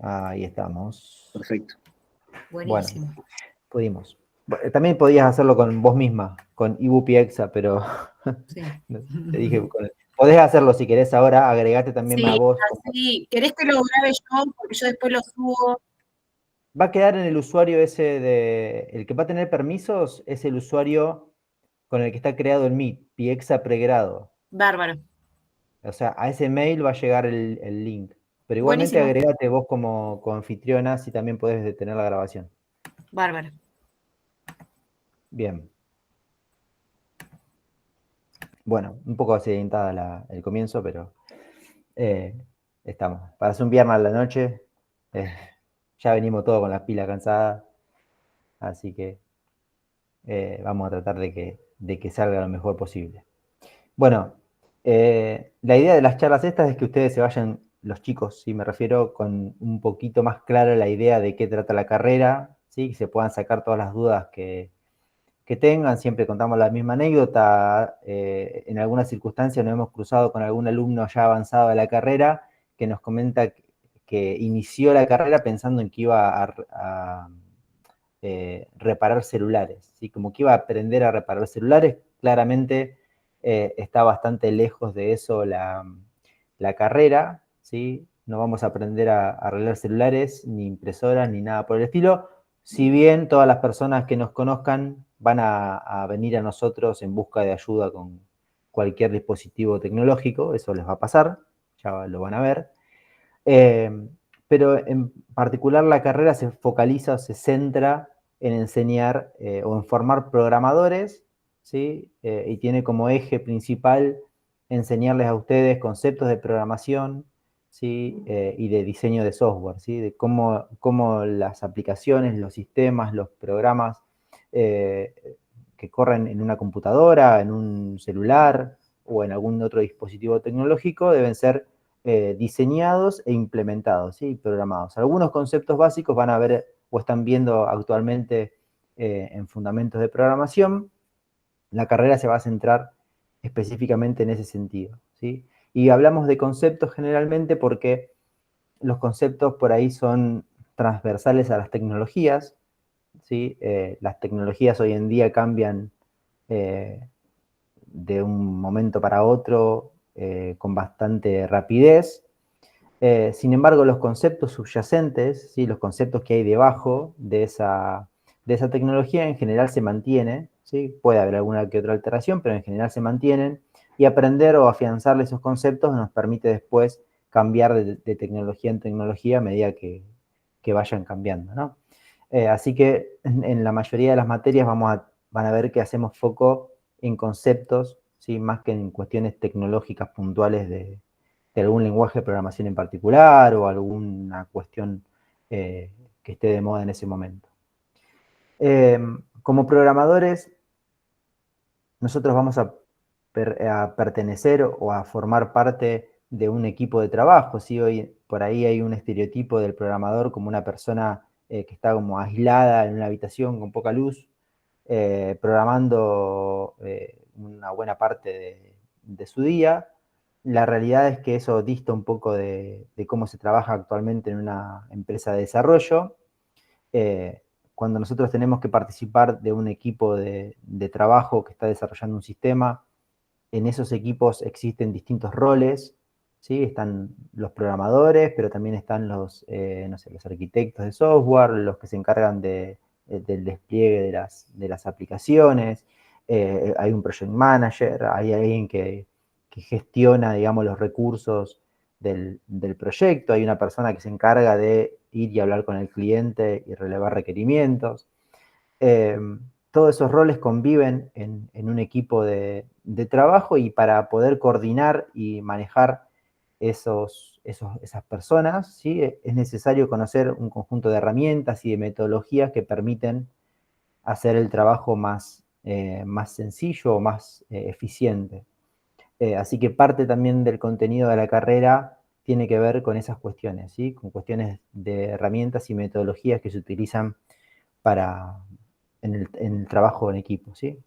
Ahí estamos. Perfecto. Buenísimo. Bueno, pudimos. También podías hacerlo con vos misma, con iBupiexa, pero Sí. te dije, podés hacerlo si querés ahora, agregate también a Sí, vos. así. ¿Querés que lo grabe yo? Porque yo después lo subo. Va a quedar en el usuario ese el que va a tener permisos es el usuario con el que está creado el Meet, Piexa pregrado. Bárbaro. O sea, a ese mail va a llegar el link. Pero igualmente Buenísimo. agregate vos como anfitriona si también podés detener la grabación. Bárbaro. Bien. Bueno, un poco accidentada el comienzo, pero estamos. Para hacer un viernes a la noche, ya venimos todos con las pilas cansadas, así que vamos a tratar de que salga lo mejor posible. Bueno, la idea de las charlas estas es que ustedes se vayan, los chicos, si me refiero, con un poquito más clara la idea de qué trata la carrera, ¿sí? Que se puedan sacar todas las dudas que tengan. Siempre contamos la misma anécdota. En algunas circunstancias nos hemos cruzado con algún alumno ya avanzado de la carrera que nos comenta que inició la carrera pensando en que iba a reparar celulares, ¿sí? Como que iba a aprender a reparar celulares. Claramente está bastante lejos de eso la carrera, ¿sí? No vamos a aprender a arreglar celulares, ni impresoras, ni nada por el estilo. Si bien todas las personas que nos conozcan van a venir a nosotros en busca de ayuda con cualquier dispositivo tecnológico, eso les va a pasar, ya lo van a ver. Pero en particular la carrera se focaliza o se centra en enseñar o en formar programadores, ¿sí? Y tiene como eje principal enseñarles a ustedes conceptos de programación, ¿sí? Y de diseño de software, ¿sí? De cómo las aplicaciones, los sistemas, los programas que corren en una computadora, en un celular o en algún otro dispositivo tecnológico deben ser diseñados e implementados, ¿sí? Programados. Algunos conceptos básicos van a ver o están viendo actualmente en fundamentos de programación. La carrera se va a centrar específicamente en ese sentido, ¿sí? Y hablamos de conceptos generalmente porque los conceptos por ahí son transversales a las tecnologías, ¿sí? Las tecnologías hoy en día cambian de un momento para otro con bastante rapidez. Sin embargo, los conceptos subyacentes, ¿sí? Los conceptos que hay debajo de esa tecnología en general se mantienen, ¿sí? Puede haber alguna que otra alteración, pero en general se mantienen, y aprender o afianzar esos conceptos nos permite después cambiar de tecnología en tecnología a medida que vayan cambiando, ¿no? Así que en la mayoría de las materias van a ver que hacemos foco en conceptos, ¿sí? Más que en cuestiones tecnológicas puntuales de algún lenguaje de programación en particular o alguna cuestión que esté de moda en ese momento. Como programadores, nosotros vamos a pertenecer o a formar parte de un equipo de trabajo, ¿sí? Hoy por ahí hay un estereotipo del programador como una persona que está como aislada en una habitación con poca luz, programando una buena parte de su día. La realidad es que eso dista un poco de cómo se trabaja actualmente en una empresa de desarrollo. Cuando nosotros tenemos que participar de un equipo de trabajo que está desarrollando un sistema, en esos equipos existen distintos roles, ¿sí? Están los programadores, pero también están los, no sé, los arquitectos de software, los que se encargan del despliegue de las aplicaciones, hay un project manager, hay alguien que gestiona, digamos, los recursos del proyecto, hay una persona que se encarga de ir y hablar con el cliente y relevar requerimientos. Todos esos roles conviven en un equipo de trabajo, y para poder coordinar y manejar esas personas, ¿sí? Es necesario conocer un conjunto de herramientas y de metodologías que permiten hacer el trabajo más sencillo o más eficiente. Así que parte también del contenido de la carrera tiene que ver con esas cuestiones, ¿sí? Con cuestiones de herramientas y metodologías que se utilizan en el trabajo en equipo, ¿sí?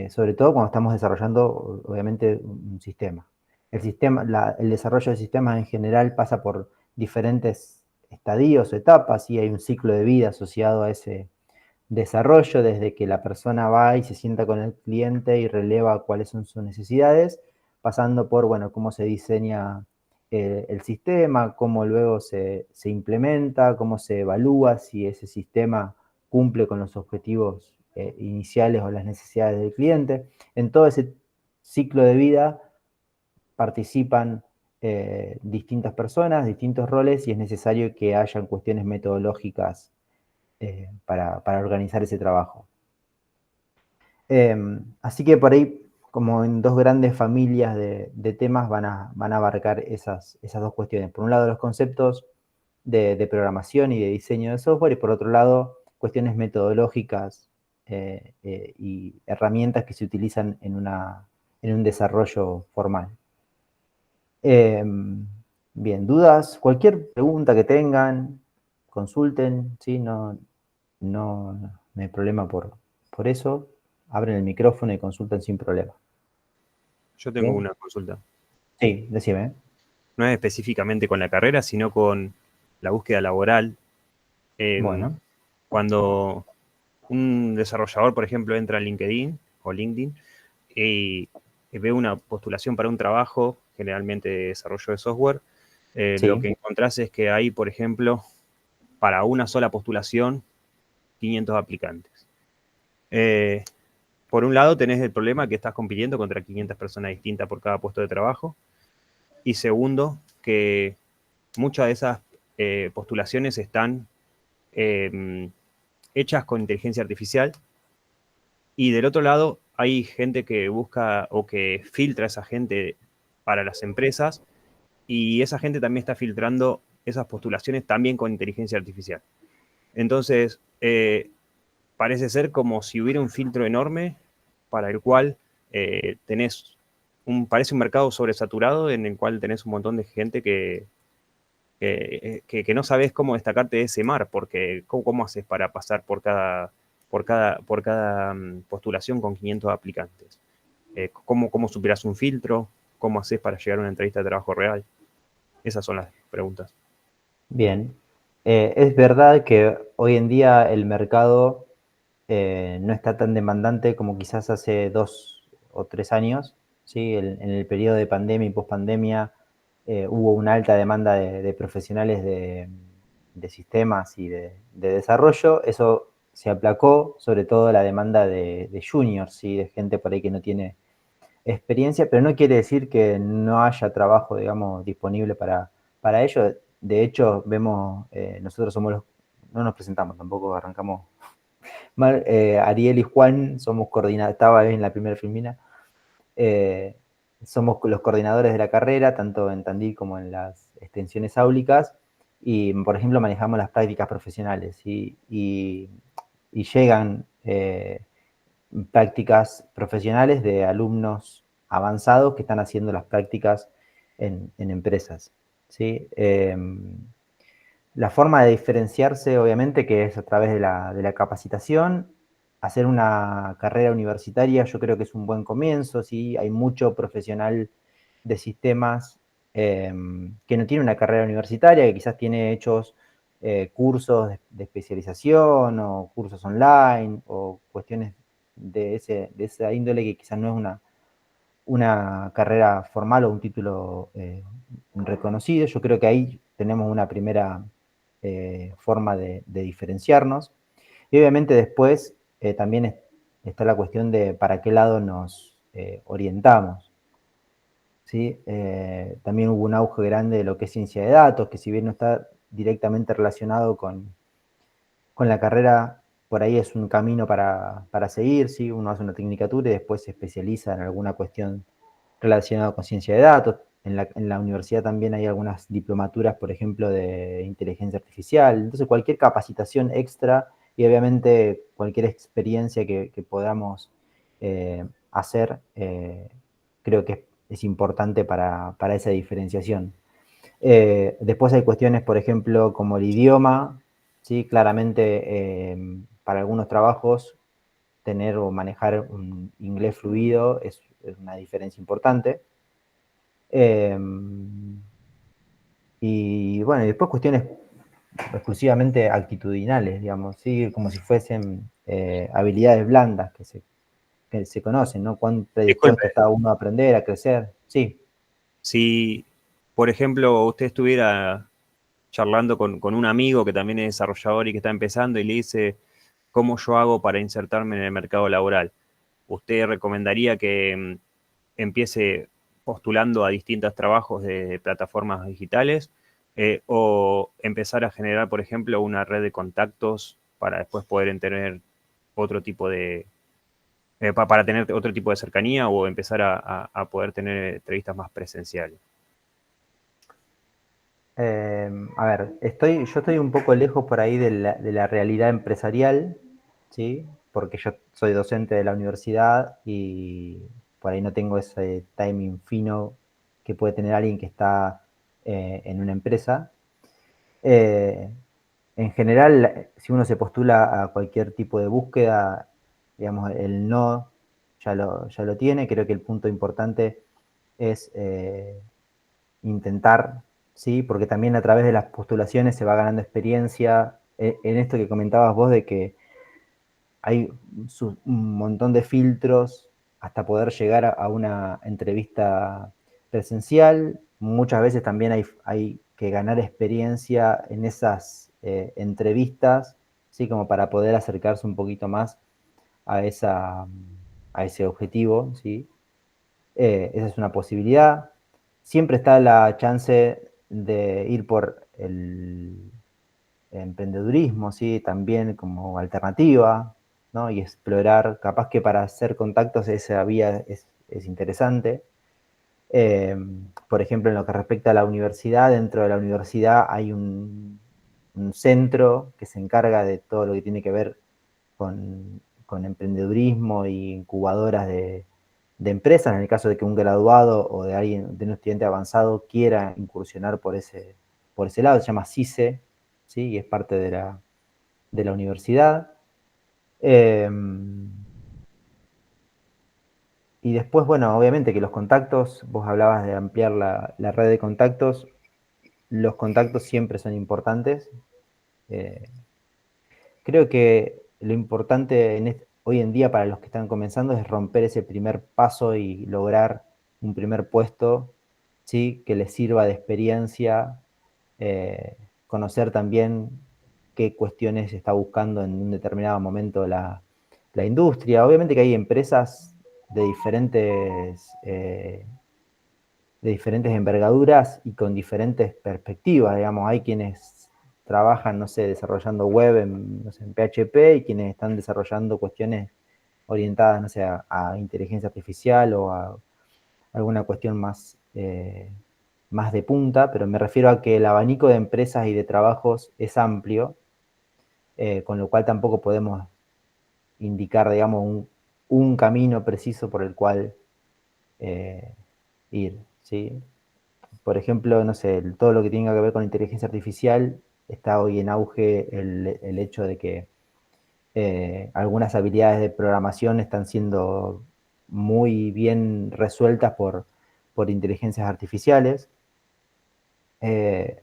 Sobre todo cuando estamos desarrollando, obviamente, un sistema. El desarrollo de sistemas en general pasa por diferentes estadios o etapas, y hay un ciclo de vida asociado a ese desarrollo, desde que la persona va y se sienta con el cliente y releva cuáles son sus necesidades, pasando por, bueno, cómo se diseña el sistema, cómo luego se implementa, cómo se evalúa si ese sistema cumple con los objetivos iniciales o las necesidades del cliente. En todo ese ciclo de vida participan distintas personas, distintos roles, y es necesario que hayan cuestiones metodológicas para organizar ese trabajo. Así que por ahí, como en dos grandes familias de temas, van a abarcar esas dos cuestiones. Por un lado, los conceptos de programación y de diseño de software, y por otro lado, cuestiones metodológicas y herramientas que se utilizan en un desarrollo formal. Bien, dudas, cualquier pregunta que tengan, consulten, ¿sí? No hay problema por eso. Abren el micrófono y consulten sin problema. Yo tengo ¿Bien? una consulta. Sí, decime. No es específicamente con la carrera, sino con la búsqueda laboral. Bueno. Cuando un desarrollador, por ejemplo, entra a LinkedIn y ve una postulación para un trabajo, generalmente de desarrollo de software, Sí. lo que encontrás es que hay, por ejemplo, para una sola postulación, 500 aplicantes. Por un lado, tenés el problema que estás compitiendo contra 500 personas distintas por cada puesto de trabajo. Y segundo, que muchas de esas postulaciones están hechas con inteligencia artificial. Y del otro lado, hay gente que busca o que filtra a esa gente para las empresas, y esa gente también está filtrando esas postulaciones también con inteligencia artificial. Entonces, parece ser como si hubiera un filtro enorme para el cual parece un mercado sobresaturado en el cual tenés un montón de gente que no sabes cómo destacarte de ese mar, porque ¿cómo haces para pasar por cada postulación con 500 aplicantes? ¿Cómo superas un filtro? ¿Cómo haces para llegar a una entrevista de trabajo real? Esas son las preguntas. Bien. Es verdad que hoy en día el mercado no está tan demandante como quizás hace 2 o 3 años. ¿Sí? En el periodo de pandemia y pospandemia hubo una alta demanda de profesionales de sistemas y de desarrollo. Eso se aplacó, sobre todo la demanda de juniors, ¿sí? De gente por ahí que no tiene experiencia, pero no quiere decir que no haya trabajo, digamos, disponible para ello. De hecho, vemos, nosotros somos no nos presentamos tampoco, arrancamos mal. Ariel y Juan somos coordinadores, estaba en la primera filmina, somos los coordinadores de la carrera, tanto en Tandil como en las extensiones áulicas, y por ejemplo manejamos las prácticas profesionales, ¿sí? Y llegan prácticas profesionales de alumnos avanzados que están haciendo las prácticas en empresas, ¿sí? La forma de diferenciarse, obviamente, que es a través de la capacitación. Hacer una carrera universitaria yo creo que es un buen comienzo, ¿sí? Hay mucho profesional de sistemas que no tiene una carrera universitaria, que quizás tiene hechos cursos de especialización o cursos online o cuestiones de esa índole, que quizás no es una carrera formal o un título reconocido. Yo creo que ahí tenemos una primera forma de diferenciarnos. Y obviamente después también está la cuestión de para qué lado nos orientamos, ¿sí? También hubo un auge grande de lo que es ciencia de datos, que si bien no está directamente relacionado con la carrera, por ahí es un camino para seguir, ¿sí? Uno hace una tecnicatura y después se especializa en alguna cuestión relacionada con ciencia de datos. En la universidad también hay algunas diplomaturas, por ejemplo, de inteligencia artificial. Entonces, cualquier capacitación extra y obviamente cualquier experiencia que podamos hacer, creo que es importante para esa diferenciación. Después hay cuestiones, por ejemplo, como el idioma, ¿sí? Claramente para algunos trabajos tener o manejar un inglés fluido es una diferencia importante. Y bueno, y después cuestiones exclusivamente actitudinales, digamos, ¿sí? Como si fuesen habilidades blandas que se conocen, ¿no? Cuán Disculpe, predispuesto está uno a aprender, a crecer. Sí. si, por ejemplo, usted estuviera charlando con un amigo que también es desarrollador y que está empezando y le dice, ¿cómo yo hago para insertarme en el mercado laboral? ¿Usted recomendaría que empiece postulando a distintos trabajos de plataformas digitales o empezar a generar, por ejemplo, una red de contactos para después poder tener otro tipo de, para tener otro tipo de cercanía o empezar a poder tener entrevistas más presenciales? A ver, yo estoy un poco lejos por ahí de la realidad empresarial, ¿sí? Porque yo soy docente de la universidad y por ahí no tengo ese timing fino que puede tener alguien que está en una empresa. Eh, en general, si uno se postula a cualquier tipo de búsqueda, digamos, el no ya lo tiene. Creo que el punto importante es intentar, ¿sí? Porque también a través de las postulaciones se va ganando experiencia. En esto que comentabas vos de que hay un montón de filtros hasta poder llegar a una entrevista presencial. Muchas veces también hay que ganar experiencia en esas entrevistas, ¿sí? Como para poder acercarse un poquito más a, a ese objetivo, ¿sí? Esa es una posibilidad. Siempre está la chance de ir por el emprendedurismo, ¿sí? También como alternativa, ¿no? Y explorar, capaz que para hacer contactos esa vía es interesante. Eh, por ejemplo, en lo que respecta a la universidad, dentro de la universidad hay un centro que se encarga de todo lo que tiene que ver con emprendedurismo y incubadoras de empresas, en el caso de que un graduado o de alguien, de un estudiante avanzado quiera incursionar por ese lado, se llama CICE, ¿sí? Y es parte de la universidad. Eh, y después, bueno, obviamente que los contactos, vos hablabas de ampliar la red de contactos, los contactos siempre son importantes. Eh, Creo que lo importante hoy en día para los que están comenzando es romper ese primer paso y lograr un primer puesto, ¿sí? Que les sirva de experiencia, conocer también qué cuestiones está buscando en un determinado momento la industria. Obviamente que hay empresas de diferentes envergaduras y con diferentes perspectivas, digamos. Hay quienes trabajan, no sé, desarrollando web en, no sé, en PHP y quienes están desarrollando cuestiones orientadas, no sé, a inteligencia artificial o a alguna cuestión más, más de punta, pero me refiero a que el abanico de empresas y de trabajos es amplio, con lo cual tampoco podemos indicar, digamos, un camino preciso por el cual eh, ir, ¿sí? Por ejemplo, no sé, todo lo que tenga que ver con inteligencia artificial, está hoy en auge el hecho de que algunas habilidades de programación están siendo muy bien resueltas por inteligencias artificiales. Eh,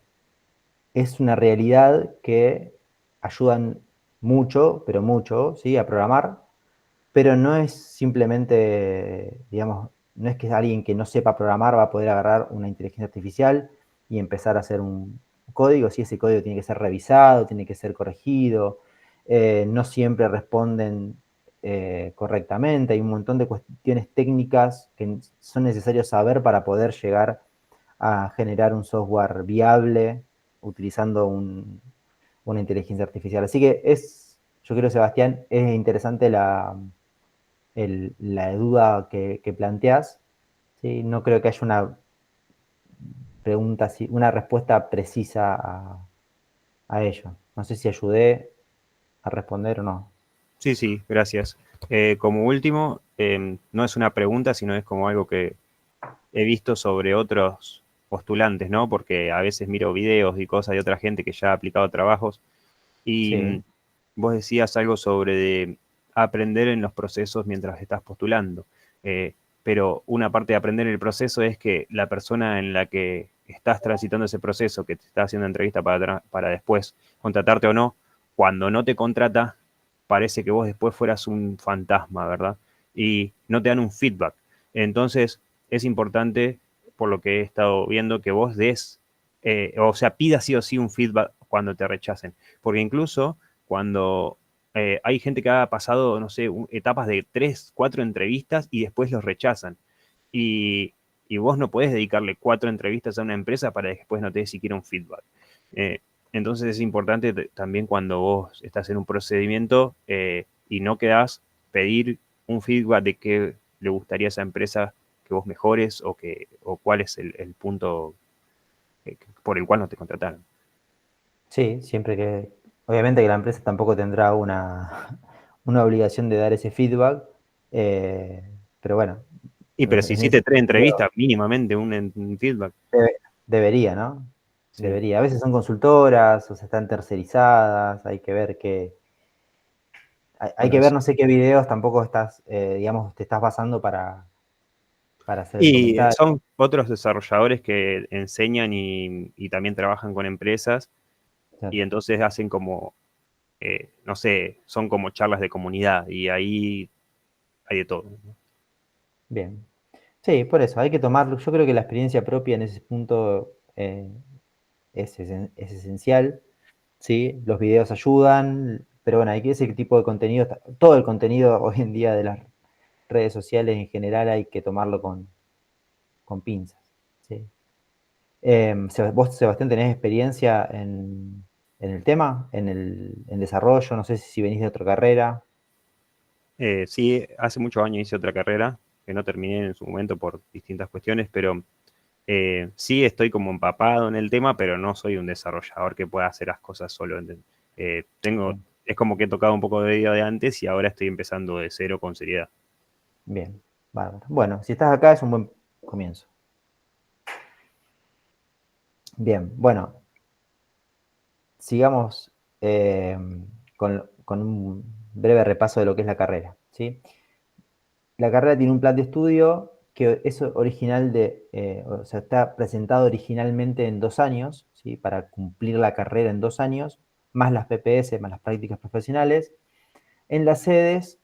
es una realidad que ayudan mucho, pero mucho, ¿sí? A programar, pero no es simplemente, digamos, no es que alguien que no sepa programar va a poder agarrar una inteligencia artificial y empezar a hacer un código. Si ese código tiene que ser revisado, tiene que ser corregido, no siempre responden correctamente. Hay un montón de cuestiones técnicas que son necesarios saber para poder llegar a generar un software viable utilizando una inteligencia artificial. Así que yo creo, Sebastián, es interesante la duda que planteas. ¿Sí? No creo que haya una pregunta, una respuesta precisa a ello. No sé si ayudé a responder o no. Sí, sí, gracias. Como último, no es una pregunta, sino es como algo que he visto sobre otros postulantes, ¿no? Porque a veces miro videos y cosas de otra gente que ya ha aplicado trabajos y Sí, vos decías algo sobre de aprender en los procesos mientras estás postulando. Eh, pero una parte de aprender el proceso es que la persona en la que estás transitando ese proceso, que te está haciendo entrevista para después contratarte o no, cuando no te contrata, parece que vos después fueras un fantasma, ¿verdad? Y no te dan un feedback. Entonces, es importante, por lo que he estado viendo, que vos des, o sea, pidas sí o sí un feedback cuando te rechacen. Porque incluso cuando hay gente que ha pasado, no sé, etapas de 3, 4 entrevistas y después los rechazan. Y, y vos no podés dedicarle 4 entrevistas a una empresa para que después no te dé siquiera un feedback. Eh, entonces es importante también cuando vos estás en un procedimiento y no quedás pedir un feedback de qué le gustaría a esa empresa que vos mejores o cuál es el punto por el cual no te contrataron. Sí, siempre que, obviamente que la empresa tampoco tendrá una, una obligación de dar ese feedback, pero bueno, Pero si en hiciste ese 3 sentido entrevistas, mínimamente un feedback. debería, ¿no? Sí. Debería. A veces son consultoras o se están tercerizadas, hay que ver qué, hay Bueno, que ver no sé qué videos tampoco estás, digamos, te estás basando para hacer el y comentario. son otros desarrolladores que enseñan y también trabajan con empresas y Claro. entonces hacen como, no sé, son como charlas de comunidad y ahí hay de todo, ¿no? Bien. Sí, por eso, hay que tomarlo. Yo creo que la experiencia propia en ese punto es esencial, ¿sí? Los videos ayudan, pero bueno, hay que ese tipo de contenido, todo el contenido hoy en día de las redes sociales en general hay que tomarlo con pinzas, ¿sí? Vos, Sebastián, tenés experiencia en el tema, en desarrollo, no sé si venís de otra carrera. Sí, hace muchos años hice otra carrera que no terminé en su momento por distintas cuestiones, pero sí estoy como empapado en el tema, pero no soy un desarrollador que pueda hacer las cosas solo. Bien, Es como que he tocado un poco de vida de antes y ahora estoy empezando de cero con seriedad. bien, bárbaro. Bueno, si estás acá es un buen comienzo. Bien, bueno, sigamos con un breve repaso de lo que es la carrera, ¿sí? La carrera tiene un plan de estudio que es original o sea, está presentado originalmente en 2 años, ¿sí? Para cumplir la carrera en 2 años, más las PPS, más las prácticas profesionales. En las sedes,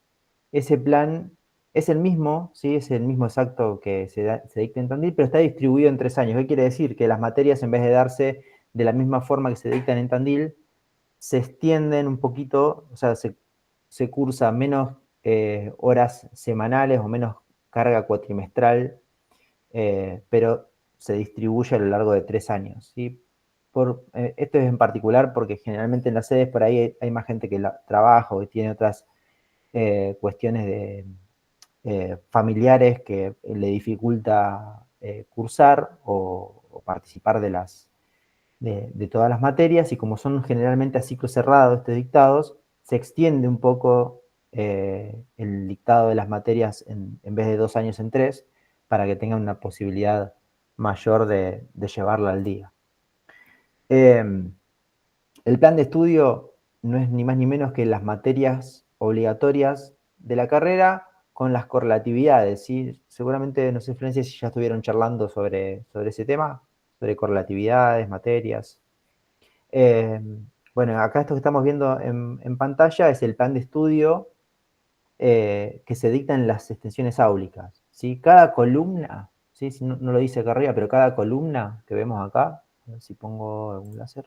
ese plan es el mismo, ¿sí? Es el mismo exacto que se dicta en Tandil, pero está distribuido en 3 años. ¿Qué quiere decir? Que las materias, en vez de darse de la misma forma que se dictan en Tandil, se extienden un poquito, o sea, se cursa menos horas semanales o menos carga cuatrimestral, pero se distribuye a lo largo de 3 años, ¿sí? Esto es en particular porque generalmente en las sedes por ahí hay más gente que trabaja o que tiene otras cuestiones familiares que le dificulta cursar o participar de todas las materias, y como son generalmente a ciclo cerrado estos dictados, se extiende un poco el dictado de las materias en vez de 2 años en 3, para que tengan una posibilidad mayor de llevarla al día. El plan de estudio no es ni más ni menos que las materias obligatorias de la carrera con las correlatividades, ¿sí? Seguramente, no sé, Florencia, si ya estuvieron charlando sobre ese tema, sobre correlatividades, materias. Eh, bueno, acá esto que estamos viendo en pantalla es el plan de estudio que se dicta en las extensiones áulicas, ¿sí? Cada columna, ¿sí? Si no lo dice acá arriba, pero cada columna que vemos acá, a ver si pongo un láser,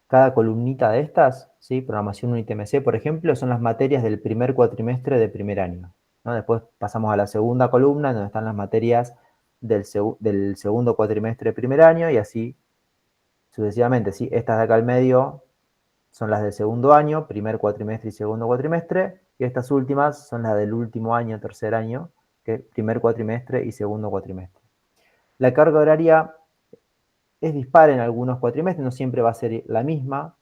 cada columnita de estas, ¿sí? Programación Unit MC, por ejemplo, son las materias del primer cuatrimestre de primer año, ¿no? Después pasamos a la segunda columna, donde están las materias del segundo cuatrimestre de primer año, y así sucesivamente, ¿sí? Estas de acá al medio son las del segundo año, primer cuatrimestre y segundo cuatrimestre, y estas últimas son las del último año, tercer año, que es primer cuatrimestre y segundo cuatrimestre. La carga horaria es dispar en algunos cuatrimestres, no siempre va a ser la misma,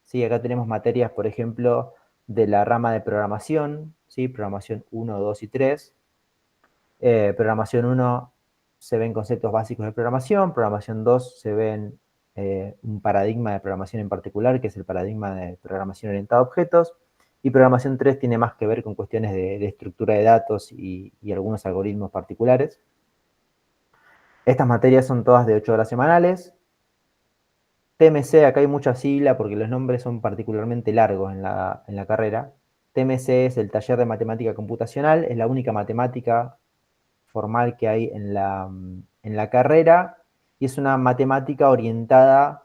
¿sí? Acá tenemos materias, por ejemplo, de la rama de programación, ¿sí? Programación 1, 2 y 3. Programación 1 se ven conceptos básicos de programación 2 se ven un paradigma de programación en particular, que es el paradigma de programación orientada a objetos, y programación 3 tiene más que ver con cuestiones de estructura de datos y algunos algoritmos particulares. Estas materias son todas de 8 horas semanales. TMC, acá hay mucha sigla porque los nombres son particularmente largos en la carrera. TMC es el taller de matemática computacional, es la única matemática formal que hay en la carrera y es una matemática orientada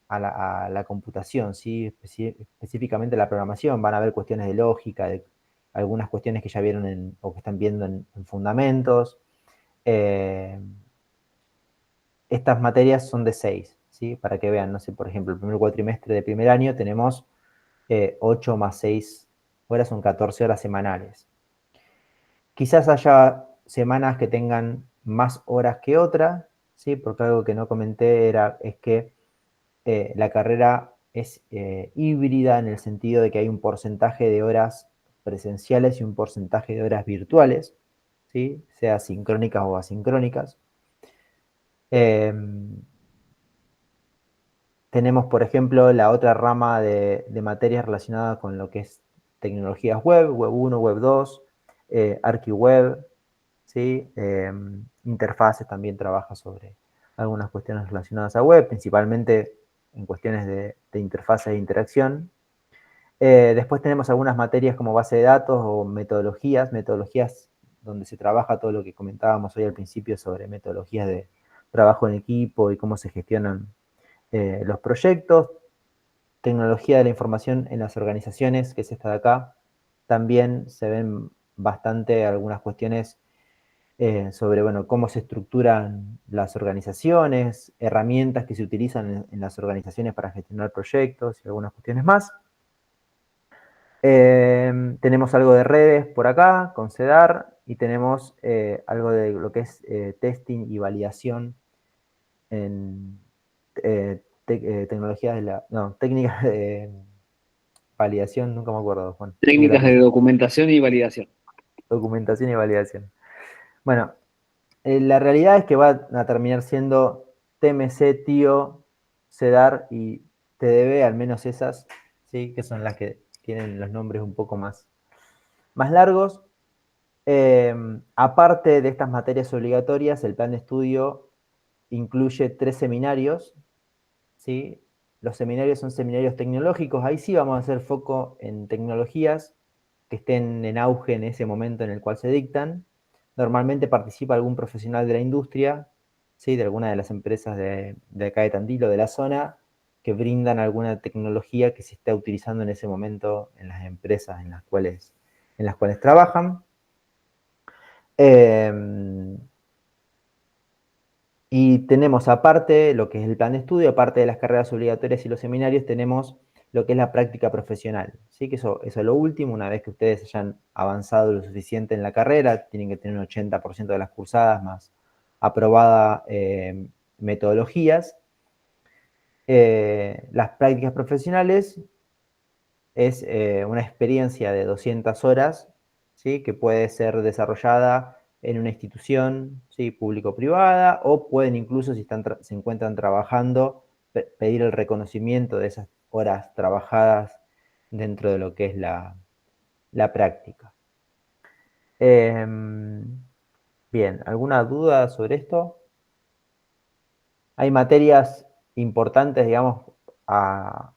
a la computación, ¿sí? Específicamente a la programación. Van a haber cuestiones de lógica, de algunas cuestiones que ya vieron o que están viendo en fundamentos. Estas materias son de 6, ¿sí? Para que vean, no sé, por ejemplo, el primer cuatrimestre de primer año tenemos 8 más 6 horas, son 14 horas semanales. Quizás haya semanas que tengan más horas que otras, ¿sí? Porque algo que no comenté es que la carrera es híbrida en el sentido de que hay un porcentaje de horas presenciales y un porcentaje de horas virtuales, ¿sí? Sea sincrónicas o asincrónicas. Tenemos, por ejemplo, la otra rama de materias relacionadas con lo que es tecnologías web, web 1, web 2, ArchiWeb, ¿sí? Interfaces también trabaja sobre algunas cuestiones relacionadas a web, principalmente en cuestiones de interfaces e interacción. Después tenemos algunas materias como base de datos o metodologías donde se trabaja todo lo que comentábamos hoy al principio sobre metodologías de trabajo en equipo y cómo se gestionan los proyectos. Tecnología de la información en las organizaciones, que es esta de acá. También se ven bastante algunas cuestiones sobre, bueno, cómo se estructuran las organizaciones, herramientas que se utilizan en las organizaciones para gestionar proyectos y algunas cuestiones más. Tenemos algo de redes por acá, con CEDAR, y tenemos algo de lo que es testing y validación en tecnologías de la... No, técnicas de validación, nunca me acuerdo, Juan. Técnicas de documentación y validación. Documentación y validación. Bueno, la realidad es que va a terminar siendo TMC, TIO, CEDAR y TDB, al menos esas, ¿sí? Que son las que tienen los nombres un poco más largos. Aparte de estas materias obligatorias, el plan de estudio incluye 3 seminarios, ¿sí? Los seminarios son seminarios tecnológicos, ahí sí vamos a hacer foco en tecnologías que estén en auge en ese momento en el cual se dictan. Normalmente participa algún profesional de la industria, ¿sí? De alguna de las empresas de acá de Tandil o de la zona, que brindan alguna tecnología que se está utilizando en ese momento en las empresas en las cuales trabajan. Y tenemos aparte lo que es el plan de estudio, aparte de las carreras obligatorias y los seminarios, tenemos lo que es la práctica profesional, ¿sí? Que eso es lo último. Una vez que ustedes hayan avanzado lo suficiente en la carrera, tienen que tener un 80% de las cursadas más aprobada metodologías. Las prácticas profesionales es una experiencia de 200 horas, ¿sí? Que puede ser desarrollada en una institución, ¿sí? Público-privada, o pueden incluso, si se encuentran trabajando, pedir el reconocimiento de esas horas trabajadas dentro de lo que es la práctica. Bien, ¿alguna duda sobre esto? Hay materias importantes, digamos, a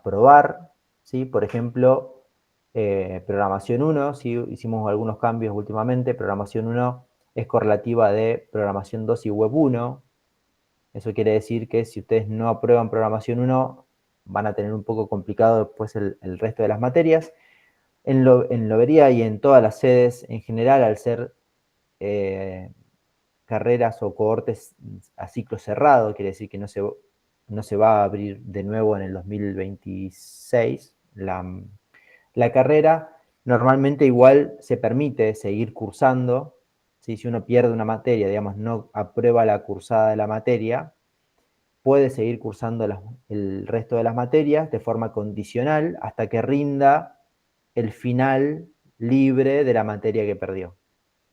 probar, ¿sí? Por ejemplo, programación 1, ¿sí? Hicimos algunos cambios últimamente. Programación 1 es correlativa de programación 2 y web 1. Eso quiere decir que si ustedes no aprueban programación 1, van a tener un poco complicado después el resto de las materias. En Lobería y en todas las sedes en general, al ser carreras o cohortes a ciclo cerrado, quiere decir que no se va a abrir de nuevo en el 2026 la carrera. Normalmente igual se permite seguir cursando, ¿sí? Si uno pierde una materia, digamos, no aprueba la cursada de la materia, puede seguir cursando el resto de las materias de forma condicional hasta que rinda el final libre de la materia que perdió,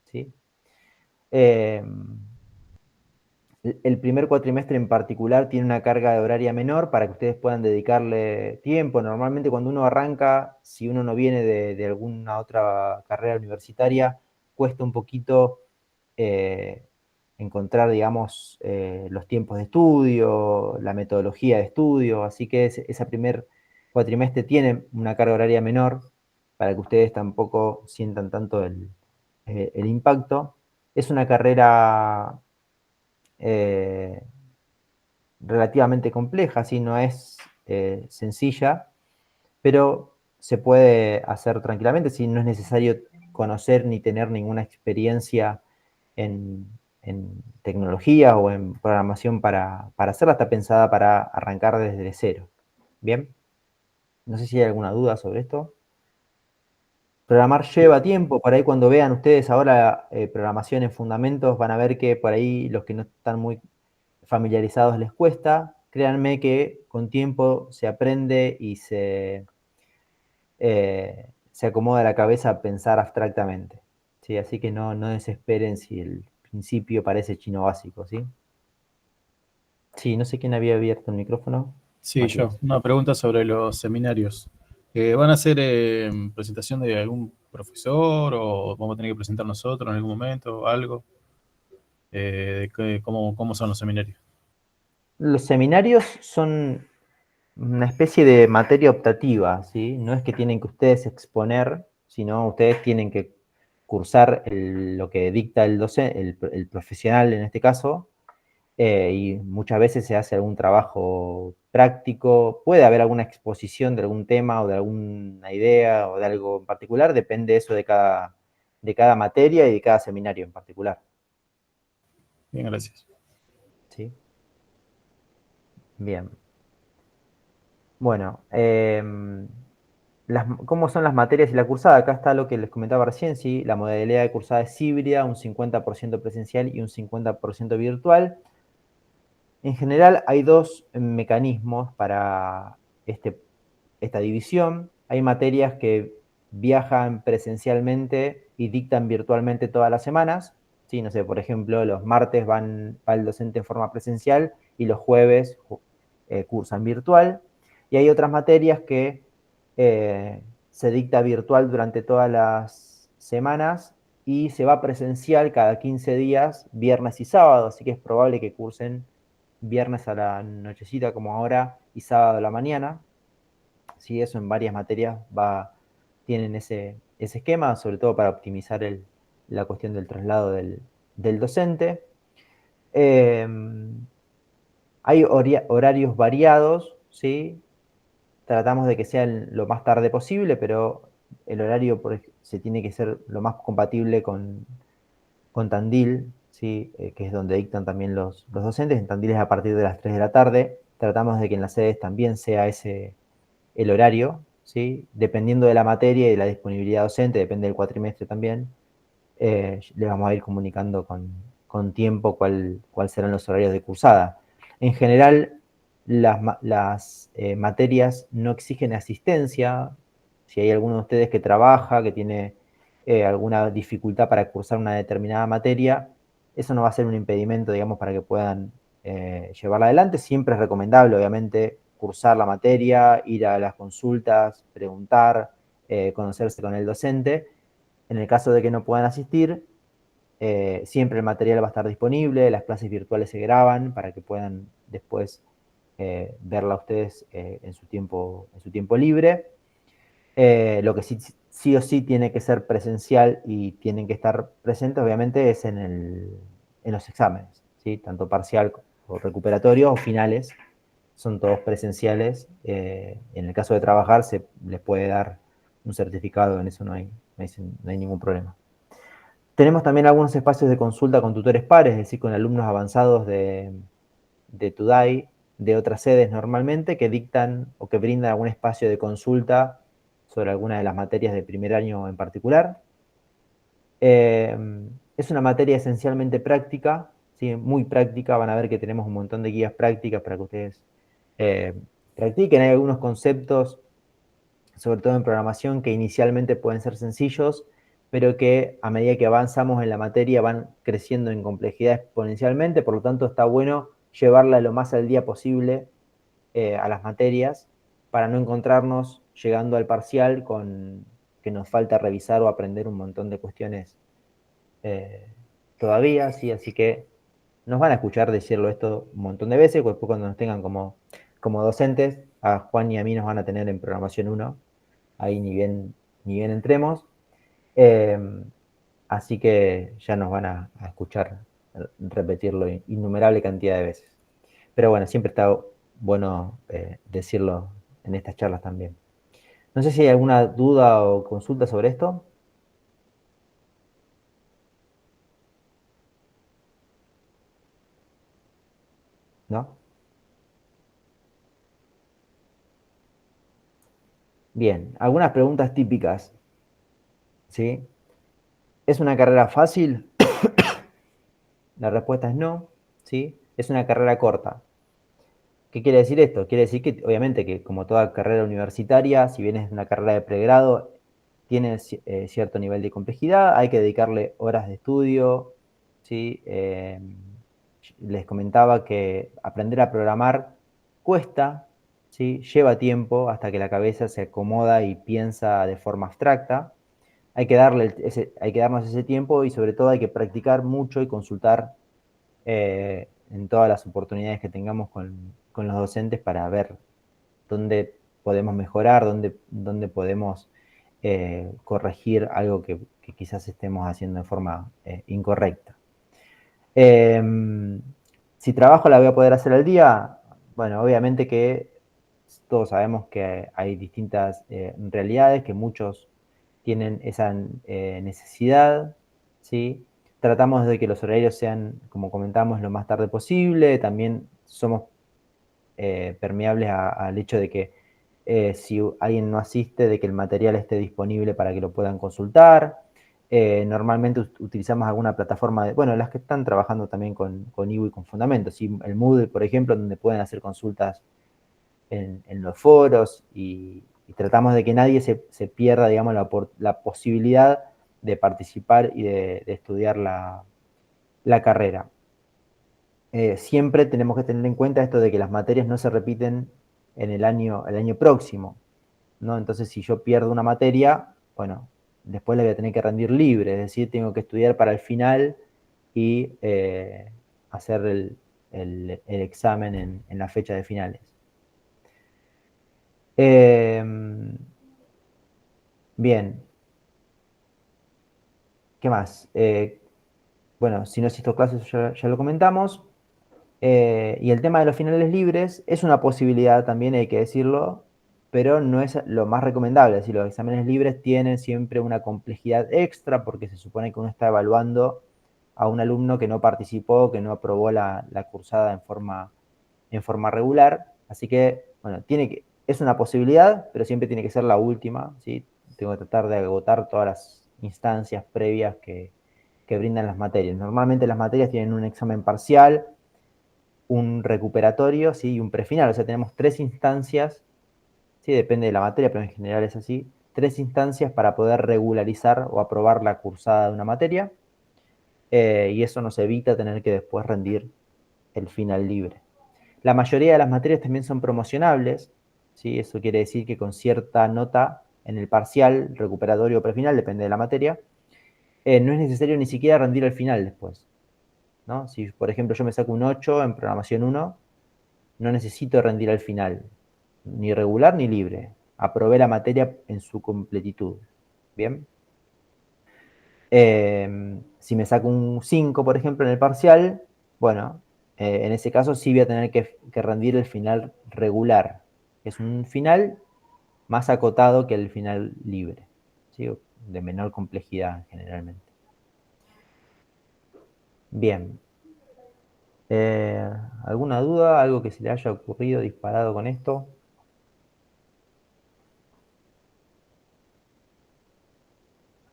¿sí? el primer cuatrimestre en particular tiene una carga horaria menor para que ustedes puedan dedicarle tiempo. Normalmente cuando uno arranca, si uno no viene de alguna otra carrera universitaria, cuesta un poquito encontrar, digamos, los tiempos de estudio, la metodología de estudio, así que ese primer cuatrimestre tiene una carga horaria menor para que ustedes tampoco sientan tanto el impacto. Es una carrera relativamente compleja, ¿sí? No es sencilla, pero se puede hacer tranquilamente, si no es necesario conocer ni tener ninguna experiencia en tecnología o en programación para hacerla, está pensada para arrancar desde cero. ¿Bien? No sé si hay alguna duda sobre esto. Programar lleva tiempo, por ahí cuando vean ustedes ahora programación en fundamentos, van a ver que por ahí los que no están muy familiarizados les cuesta. Créanme que con tiempo se aprende y se acomoda la cabeza a pensar abstractamente. ¿Sí? Así que no desesperen si el principio parece chino básico, ¿sí? Sí, no sé quién había abierto el micrófono. Sí, yo. Matías. Una pregunta sobre los seminarios. ¿Van a hacer presentación de algún profesor o vamos a tener que presentar nosotros en algún momento algo? ¿Cómo son los seminarios? Los seminarios son una especie de materia optativa, ¿sí? No es que tienen que ustedes exponer, sino ustedes tienen que cursar lo que dicta el docente, el profesional en este caso, y muchas veces se hace algún trabajo práctico, puede haber alguna exposición de algún tema o de alguna idea o de algo en particular, depende eso de cada materia y de cada seminario en particular. Bien, gracias. ¿Sí? Bien. Bueno, ¿cómo son las materias y la cursada? Acá está lo que les comentaba recién, ¿sí? La modalidad de cursada es híbrida, un 50% presencial y un 50% virtual. En general hay dos mecanismos para esta división. Hay materias que viajan presencialmente y dictan virtualmente todas las semanas. Sí, no sé, por ejemplo, los martes va el docente en forma presencial y los jueves cursan virtual. Y hay otras materias que se dicta virtual durante todas las semanas y se va presencial cada 15 días, viernes y sábado, así que es probable que cursen viernes a la nochecita como ahora y sábado a la mañana. Sí, eso en varias materias tienen ese esquema, sobre todo para optimizar la cuestión del traslado del docente. Eh, Hay horarios variados, ¿sí? Tratamos de que sean lo más tarde posible, pero el horario se tiene que ser lo más compatible con Tandil, ¿sí? Que es donde dictan también los docentes. En Tandil es a partir de las 3 de la tarde. Tratamos de que en las sedes también sea ese el horario, ¿sí? Dependiendo de la materia y de la disponibilidad docente, depende del cuatrimestre también, le vamos a ir comunicando con tiempo cuál serán los horarios de cursada. En general, las materias no exigen asistencia. Si hay alguno de ustedes que trabaja, que tiene alguna dificultad para cursar una determinada materia, eso no va a ser un impedimento, digamos, para que puedan llevarla adelante. Siempre es recomendable, obviamente, cursar la materia, ir a las consultas, preguntar, conocerse con el docente. En el caso de que no puedan asistir, siempre el material va a estar disponible, las clases virtuales se graban para que puedan después verla ustedes en su tiempo libre. Lo que sí o sí tiene que ser presencial y tienen que estar presentes, obviamente, es en los exámenes, ¿sí? Tanto parcial o recuperatorio o finales, son todos presenciales. En el caso de trabajar, se les puede dar un certificado, en eso no hay ningún problema. Tenemos también algunos espacios de consulta con tutores pares, es decir, con alumnos avanzados de TUDAI, de otras sedes normalmente, que dictan o que brindan algún espacio de consulta sobre alguna de las materias de primer año en particular. Es una materia esencialmente práctica, ¿sí? Muy práctica. Van a ver que tenemos un montón de guías prácticas para que ustedes practiquen. Hay algunos conceptos, sobre todo en programación, que inicialmente pueden ser sencillos, pero que a medida que avanzamos en la materia van creciendo en complejidad exponencialmente, por lo tanto está bueno llevarla lo más al día posible a las materias para no encontrarnos llegando al parcial con que nos falta revisar o aprender un montón de cuestiones todavía, ¿sí? Así que nos van a escuchar decirlo esto un montón de veces, después cuando nos tengan como docentes, a Juan y a mí nos van a tener en programación 1, ahí ni bien entremos. Así que ya nos van a escuchar repetirlo innumerable cantidad de veces. Pero bueno, siempre está bueno decirlo en estas charlas también. No sé si hay alguna duda o consulta sobre esto. ¿No? Bien, algunas preguntas típicas. ¿Sí? ¿Es una carrera fácil? La respuesta es no. ¿Sí? Es una carrera corta. ¿Qué quiere decir esto? Quiere decir que, obviamente, que como toda carrera universitaria, si bien es una carrera de pregrado, tiene cierto nivel de complejidad, hay que dedicarle horas de estudio, ¿sí? Les comentaba que aprender a programar cuesta, ¿sí? Lleva tiempo hasta que la cabeza se acomoda y piensa de forma abstracta. Hay que darnos ese tiempo y sobre todo hay que practicar mucho y consultar en todas las oportunidades que tengamos con los docentes para ver dónde podemos mejorar, dónde podemos corregir algo que quizás estemos haciendo de forma incorrecta. Si trabajo la voy a poder hacer al día, bueno, obviamente que todos sabemos que hay distintas realidades, que muchos tienen esa necesidad, ¿sí? Tratamos de que los horarios sean, como comentamos, lo más tarde posible. También somos permeables al hecho de que si alguien no asiste, de que el material esté disponible para que lo puedan consultar. Normalmente utilizamos alguna plataforma, bueno, las que están trabajando también con Ivo y con Fundamentos, ¿sí? El Moodle, por ejemplo, donde pueden hacer consultas en los foros y tratamos de que nadie se pierda, digamos, la posibilidad de participar y de estudiar la carrera. Siempre tenemos que tener en cuenta esto de que las materias no se repiten en el año próximo, ¿no? Entonces, si yo pierdo una materia, bueno, después la voy a tener que rendir libre, es decir, tengo que estudiar para el final y hacer el examen en la fecha de finales. Bien. ¿Qué más? Bueno, si no asisto clases ya lo comentamos. Y el tema de los finales libres es una posibilidad también, hay que decirlo, pero no es lo más recomendable. Es decir, los exámenes libres tienen siempre una complejidad extra porque se supone que uno está evaluando a un alumno que no participó, que no aprobó la cursada en forma regular. Así que, bueno, es una posibilidad, pero siempre tiene que ser la última, ¿sí? Tengo que tratar de agotar todas las instancias previas que brindan las materias. Normalmente las materias tienen un examen parcial, un recuperatorio, ¿sí? Y un prefinal. O sea, tenemos 3 instancias, ¿sí? Depende de la materia, pero en general es así. 3 instancias para poder regularizar o aprobar la cursada de una materia. Y eso nos evita tener que después rendir el final libre. La mayoría de las materias también son promocionables, ¿sí? Eso quiere decir que con cierta nota en el parcial, recuperatorio o prefinal, depende de la materia, no es necesario ni siquiera rendir el final después, ¿no? Si, por ejemplo, yo me saco un 8 en programación 1, no necesito rendir al final, ni regular ni libre. Aprobé la materia en su completitud. ¿Bien? Si me saco un 5, por ejemplo, en el parcial, bueno, en ese caso sí voy a tener que rendir el final regular. Es un final más acotado que el final libre, ¿sí? De menor complejidad generalmente. Bien. ¿Alguna duda? ¿Algo que se le haya ocurrido disparado con esto?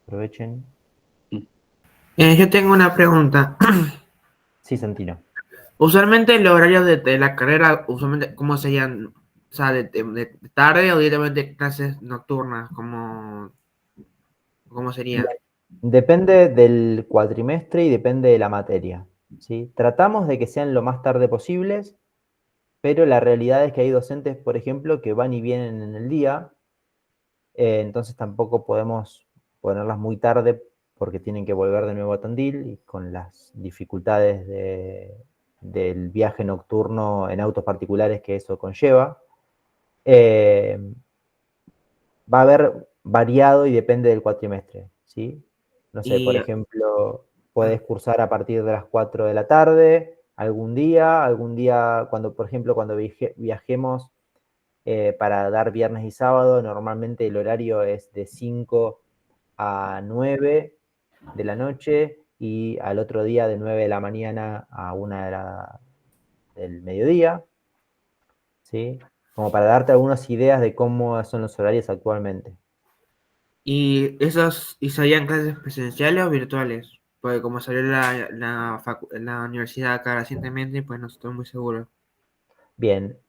Aprovechen. Yo tengo una pregunta. Sí, Santino. Usualmente los horarios de la carrera, usualmente, ¿cómo serían? O sea, de tarde o directamente clases nocturnas, ¿cómo sería? Depende del cuatrimestre y depende de la materia, ¿sí? Tratamos de que sean lo más tarde posibles, pero la realidad es que hay docentes, por ejemplo, que van y vienen en el día, entonces tampoco podemos ponerlas muy tarde porque tienen que volver de nuevo a Tandil y con las dificultades del viaje nocturno en autos particulares que eso conlleva. Va a haber variado y depende del cuatrimestre, ¿sí? No sé, por Y, ejemplo, puedes cursar a partir de las 4 de la tarde, algún día, cuando, por ejemplo, cuando viajemos para dar viernes y sábado, normalmente el horario es de 5 a 9 de la noche y al otro día de 9 de la mañana a 1 del mediodía, ¿sí? Como para darte algunas ideas de cómo son los horarios actualmente. ¿y serían clases presenciales o virtuales? Porque como salió la universidad acá recientemente, pues no estoy muy seguro. Bien,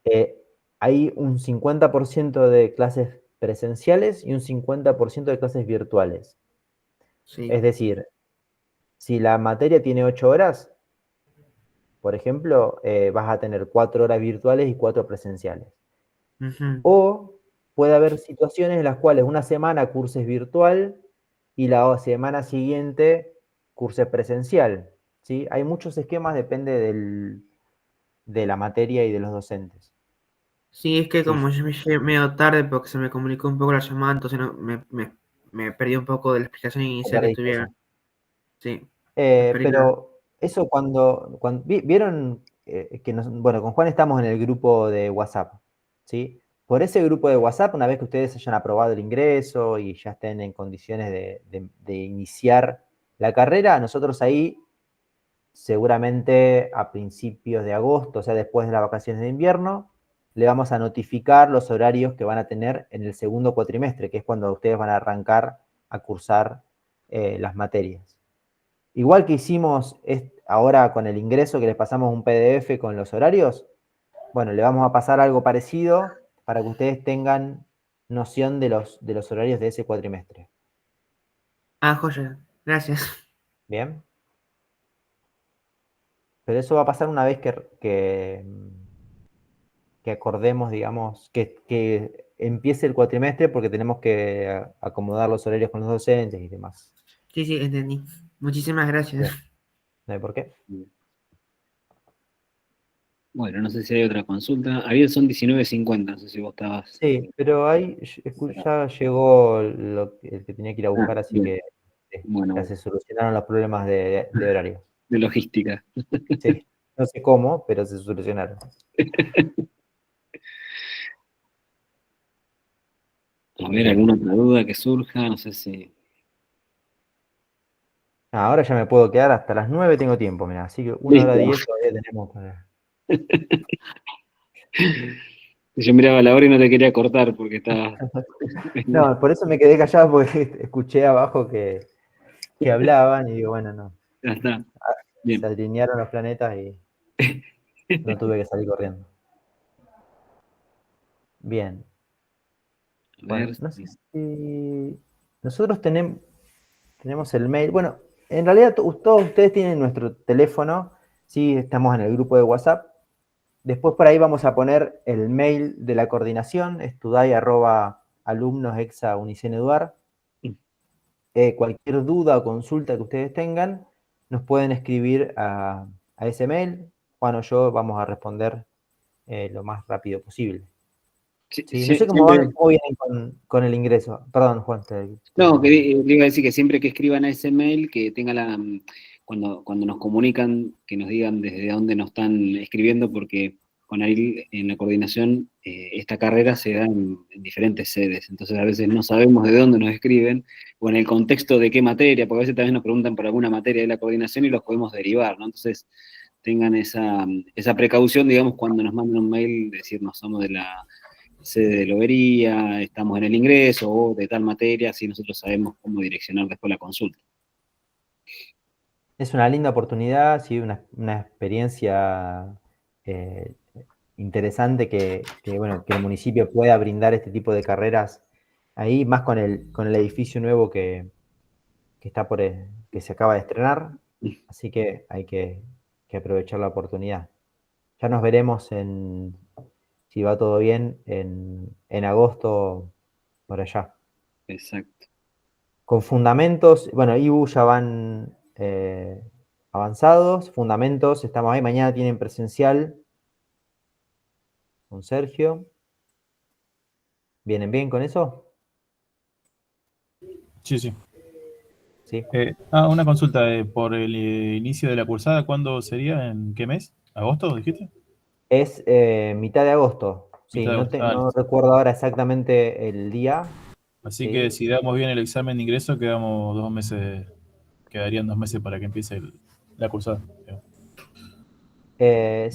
hay un 50% de clases presenciales y un 50% de clases virtuales. Sí. Es decir, si la materia tiene 8 horas, por ejemplo, vas a tener 4 horas virtuales y 4 presenciales. Ujú. O puede haber situaciones en las cuales una semana curses virtual y la semana siguiente curses presencial, ¿sí? Hay muchos esquemas, depende de la materia y de los docentes. Sí, es que Sí, como yo me llegué medio tarde porque se me comunicó un poco la llamada, entonces me perdí un poco de la explicación te inicial que perdiste eso. tuvieron. Sí, me perdí la... Pero eso vieron bueno, con Juan estamos en el grupo de WhatsApp, ¿sí? Por ese grupo de WhatsApp, una vez que ustedes hayan aprobado el ingreso y ya estén en condiciones de iniciar la carrera, nosotros ahí seguramente a principios de agosto, o sea, después de las vacaciones de invierno, le vamos a notificar los horarios que van a tener en el segundo cuatrimestre, que es cuando ustedes van a arrancar a cursar las materias. Igual que hicimos ahora con el ingreso, que les pasamos un PDF con los horarios, bueno, le vamos a pasar algo parecido para que ustedes tengan noción de los horarios de ese cuatrimestre. Ah, joya, gracias. ¿Bien? Pero eso va a pasar una vez que acordemos, digamos, que empiece el cuatrimestre porque tenemos que acomodar los horarios con los docentes y demás. Sí, sí, entendí. Muchísimas gracias. Bien, ¿no hay por qué? Bueno, no sé si hay otra consulta. Ariel, son 19:50, no sé si vos estabas... Sí, pero ahí ya llegó el que tenía que ir a Ah, buscar, así bien. que ya Bueno, se solucionaron los problemas de horario. de logística. Sí, no sé cómo, pero se solucionaron. A ver, Bien. alguna otra duda que surja, no sé si... Ahora ya me puedo quedar hasta las 9, tengo tiempo, mira, así que 1 hora 10 Listo. todavía tenemos para... Yo miraba la hora y no te quería cortar porque estaba... No, por eso me quedé callado porque escuché abajo que hablaban y digo, bueno, no. Ya está. Se Bien. alinearon los planetas y no tuve que salir corriendo. Bien. A Bueno, ver, no sé si nosotros tenemos el mail. Bueno, en realidad todos ustedes tienen nuestro teléfono, sí, estamos en el grupo de WhatsApp. Después por ahí vamos a poner el mail de la coordinación, estudai@alumnosexauniceneduar. Cualquier duda o consulta que ustedes tengan, nos pueden escribir a ese mail. Juan o yo vamos a responder lo más rápido posible. Sí, no sé siempre... cómo vienen con el ingreso. Perdón, Juan. No, que le iba a decir que siempre que escriban a ese mail, que tenga cuando nos comunican, que nos digan desde dónde nos están escribiendo, porque con Ariel en la coordinación esta carrera se da en diferentes sedes, entonces a veces no sabemos de dónde nos escriben, o en el contexto de qué materia, porque a veces también nos preguntan por alguna materia de la coordinación y los podemos derivar, ¿no? Entonces tengan esa precaución, digamos, cuando nos mandan un mail, decirnos somos de la sede de lobería, estamos en el ingreso o de tal materia, así nosotros sabemos cómo direccionar después la consulta. Es una linda oportunidad, sí, una experiencia eh, interesante bueno, que el municipio pueda brindar este tipo de carreras ahí, más con el edificio nuevo está que se acaba de estrenar, así que hay que aprovechar la oportunidad. Ya nos veremos si va todo bien, en agosto por allá. Exacto. Con fundamentos, bueno, IBU ya van avanzados, fundamentos, estamos ahí, mañana tienen presencial con Sergio. ¿Vienen bien con eso? Sí, sí. Sí. Una consulta, por el inicio de la cursada, ¿cuándo sería? ¿En qué mes? ¿Agosto, dijiste? Es mitad de agosto, sí, Mitad de agosto. no recuerdo ahora exactamente el día. Así Sí. que si damos bien el examen de ingreso, quedamos 2 meses, quedarían 2 meses para que empiece la cursada, digamos,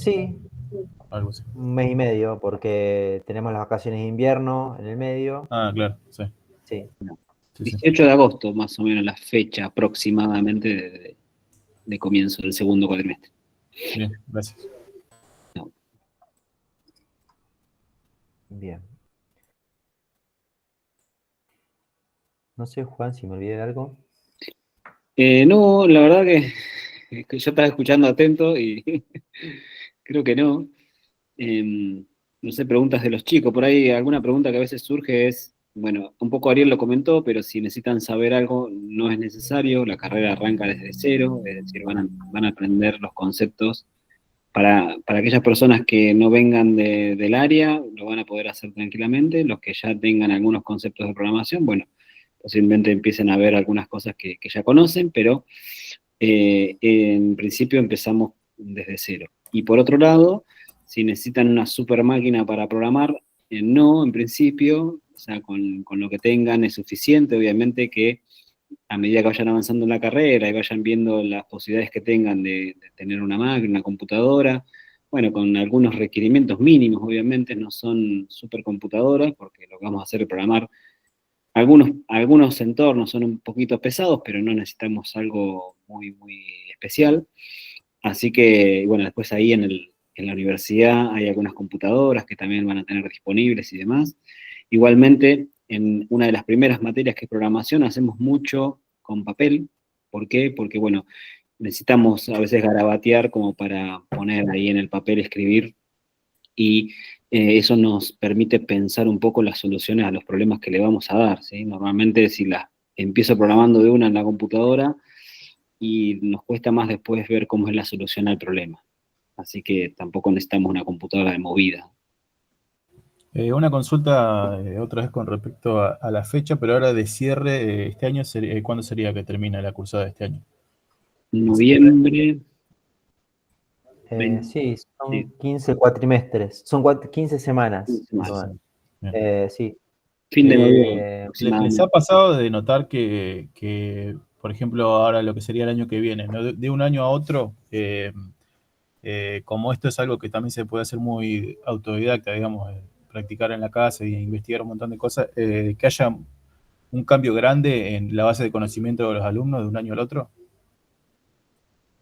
Sí, algo así. un mes y medio, porque tenemos las vacaciones de invierno en el medio. Ah, claro, sí, Sí, sí, sí. 18 de agosto, más o menos, la fecha aproximadamente de comienzo del segundo cuatrimestre. Bien, gracias. No. bien. No sé, Juan, si me olvidé de algo. No, la verdad que yo estaba escuchando atento y creo que no. No sé, preguntas de los chicos. Por ahí alguna pregunta que a veces surge es, bueno, un poco Ariel lo comentó, pero si necesitan saber algo, no es necesario. La carrera arranca desde cero, es decir, van a aprender los conceptos. Para aquellas personas que no vengan del área, lo van a poder hacer tranquilamente. Los que ya tengan algunos conceptos de programación, bueno, posiblemente empiecen a ver algunas cosas que ya conocen, pero en principio empezamos desde cero. Y por otro lado, si necesitan una super máquina para programar, no, en principio, o sea, con lo que tengan es suficiente. Obviamente que a medida que vayan avanzando en la carrera y vayan viendo las posibilidades que tengan de tener una máquina, una computadora, bueno, con algunos requerimientos mínimos, obviamente, no son supercomputadoras, porque lo que vamos a hacer es programar. Algunos entornos son un poquito pesados, pero no necesitamos algo muy, muy especial. Así que, bueno, después ahí en la universidad hay algunas computadoras que también van a tener disponibles y demás. Igualmente, en una de las primeras materias que es programación, hacemos mucho con papel. ¿Por qué? Porque, bueno, necesitamos a veces garabatear como para poner ahí en el papel, escribir, y eso nos permite pensar un poco las soluciones a los problemas que le vamos a dar, ¿sí? Normalmente si las empiezo programando de una en la computadora y nos cuesta más después ver cómo es la solución al problema. Así que tampoco necesitamos una computadora de movida. Una consulta otra vez con respecto a la fecha, pero ahora de cierre, este año, ¿cuándo sería que termina la cursada de este año? ¿El cierre? Noviembre, Sí, son sí, 15 cuatrimestres, son 15 semanas. 15 más. Ese, bien. Sí. Fin de noviembre, ¿Les ha aproximadamente. pasado de notar que, por ejemplo, ahora lo que sería el año que viene, ¿no? De un año a otro, como esto es algo que también se puede hacer muy autodidacta, digamos, practicar en la casa e investigar un montón de cosas, que haya un cambio grande en la base de conocimiento de los alumnos de un año al otro?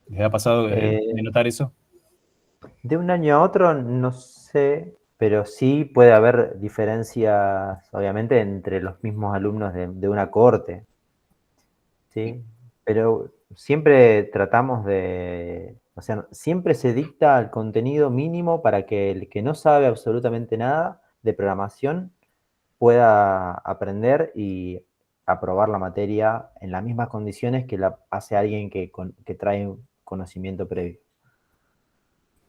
¿Les ha pasado de Eh, notar eso? de un año a otro, no sé, pero sí puede haber diferencias, obviamente, entre los mismos alumnos de una cohorte, ¿sí? Pero siempre tratamos o sea, siempre se dicta el contenido mínimo para que el que no sabe absolutamente nada de programación pueda aprender y aprobar la materia en las mismas condiciones que la hace alguien que trae un conocimiento previo.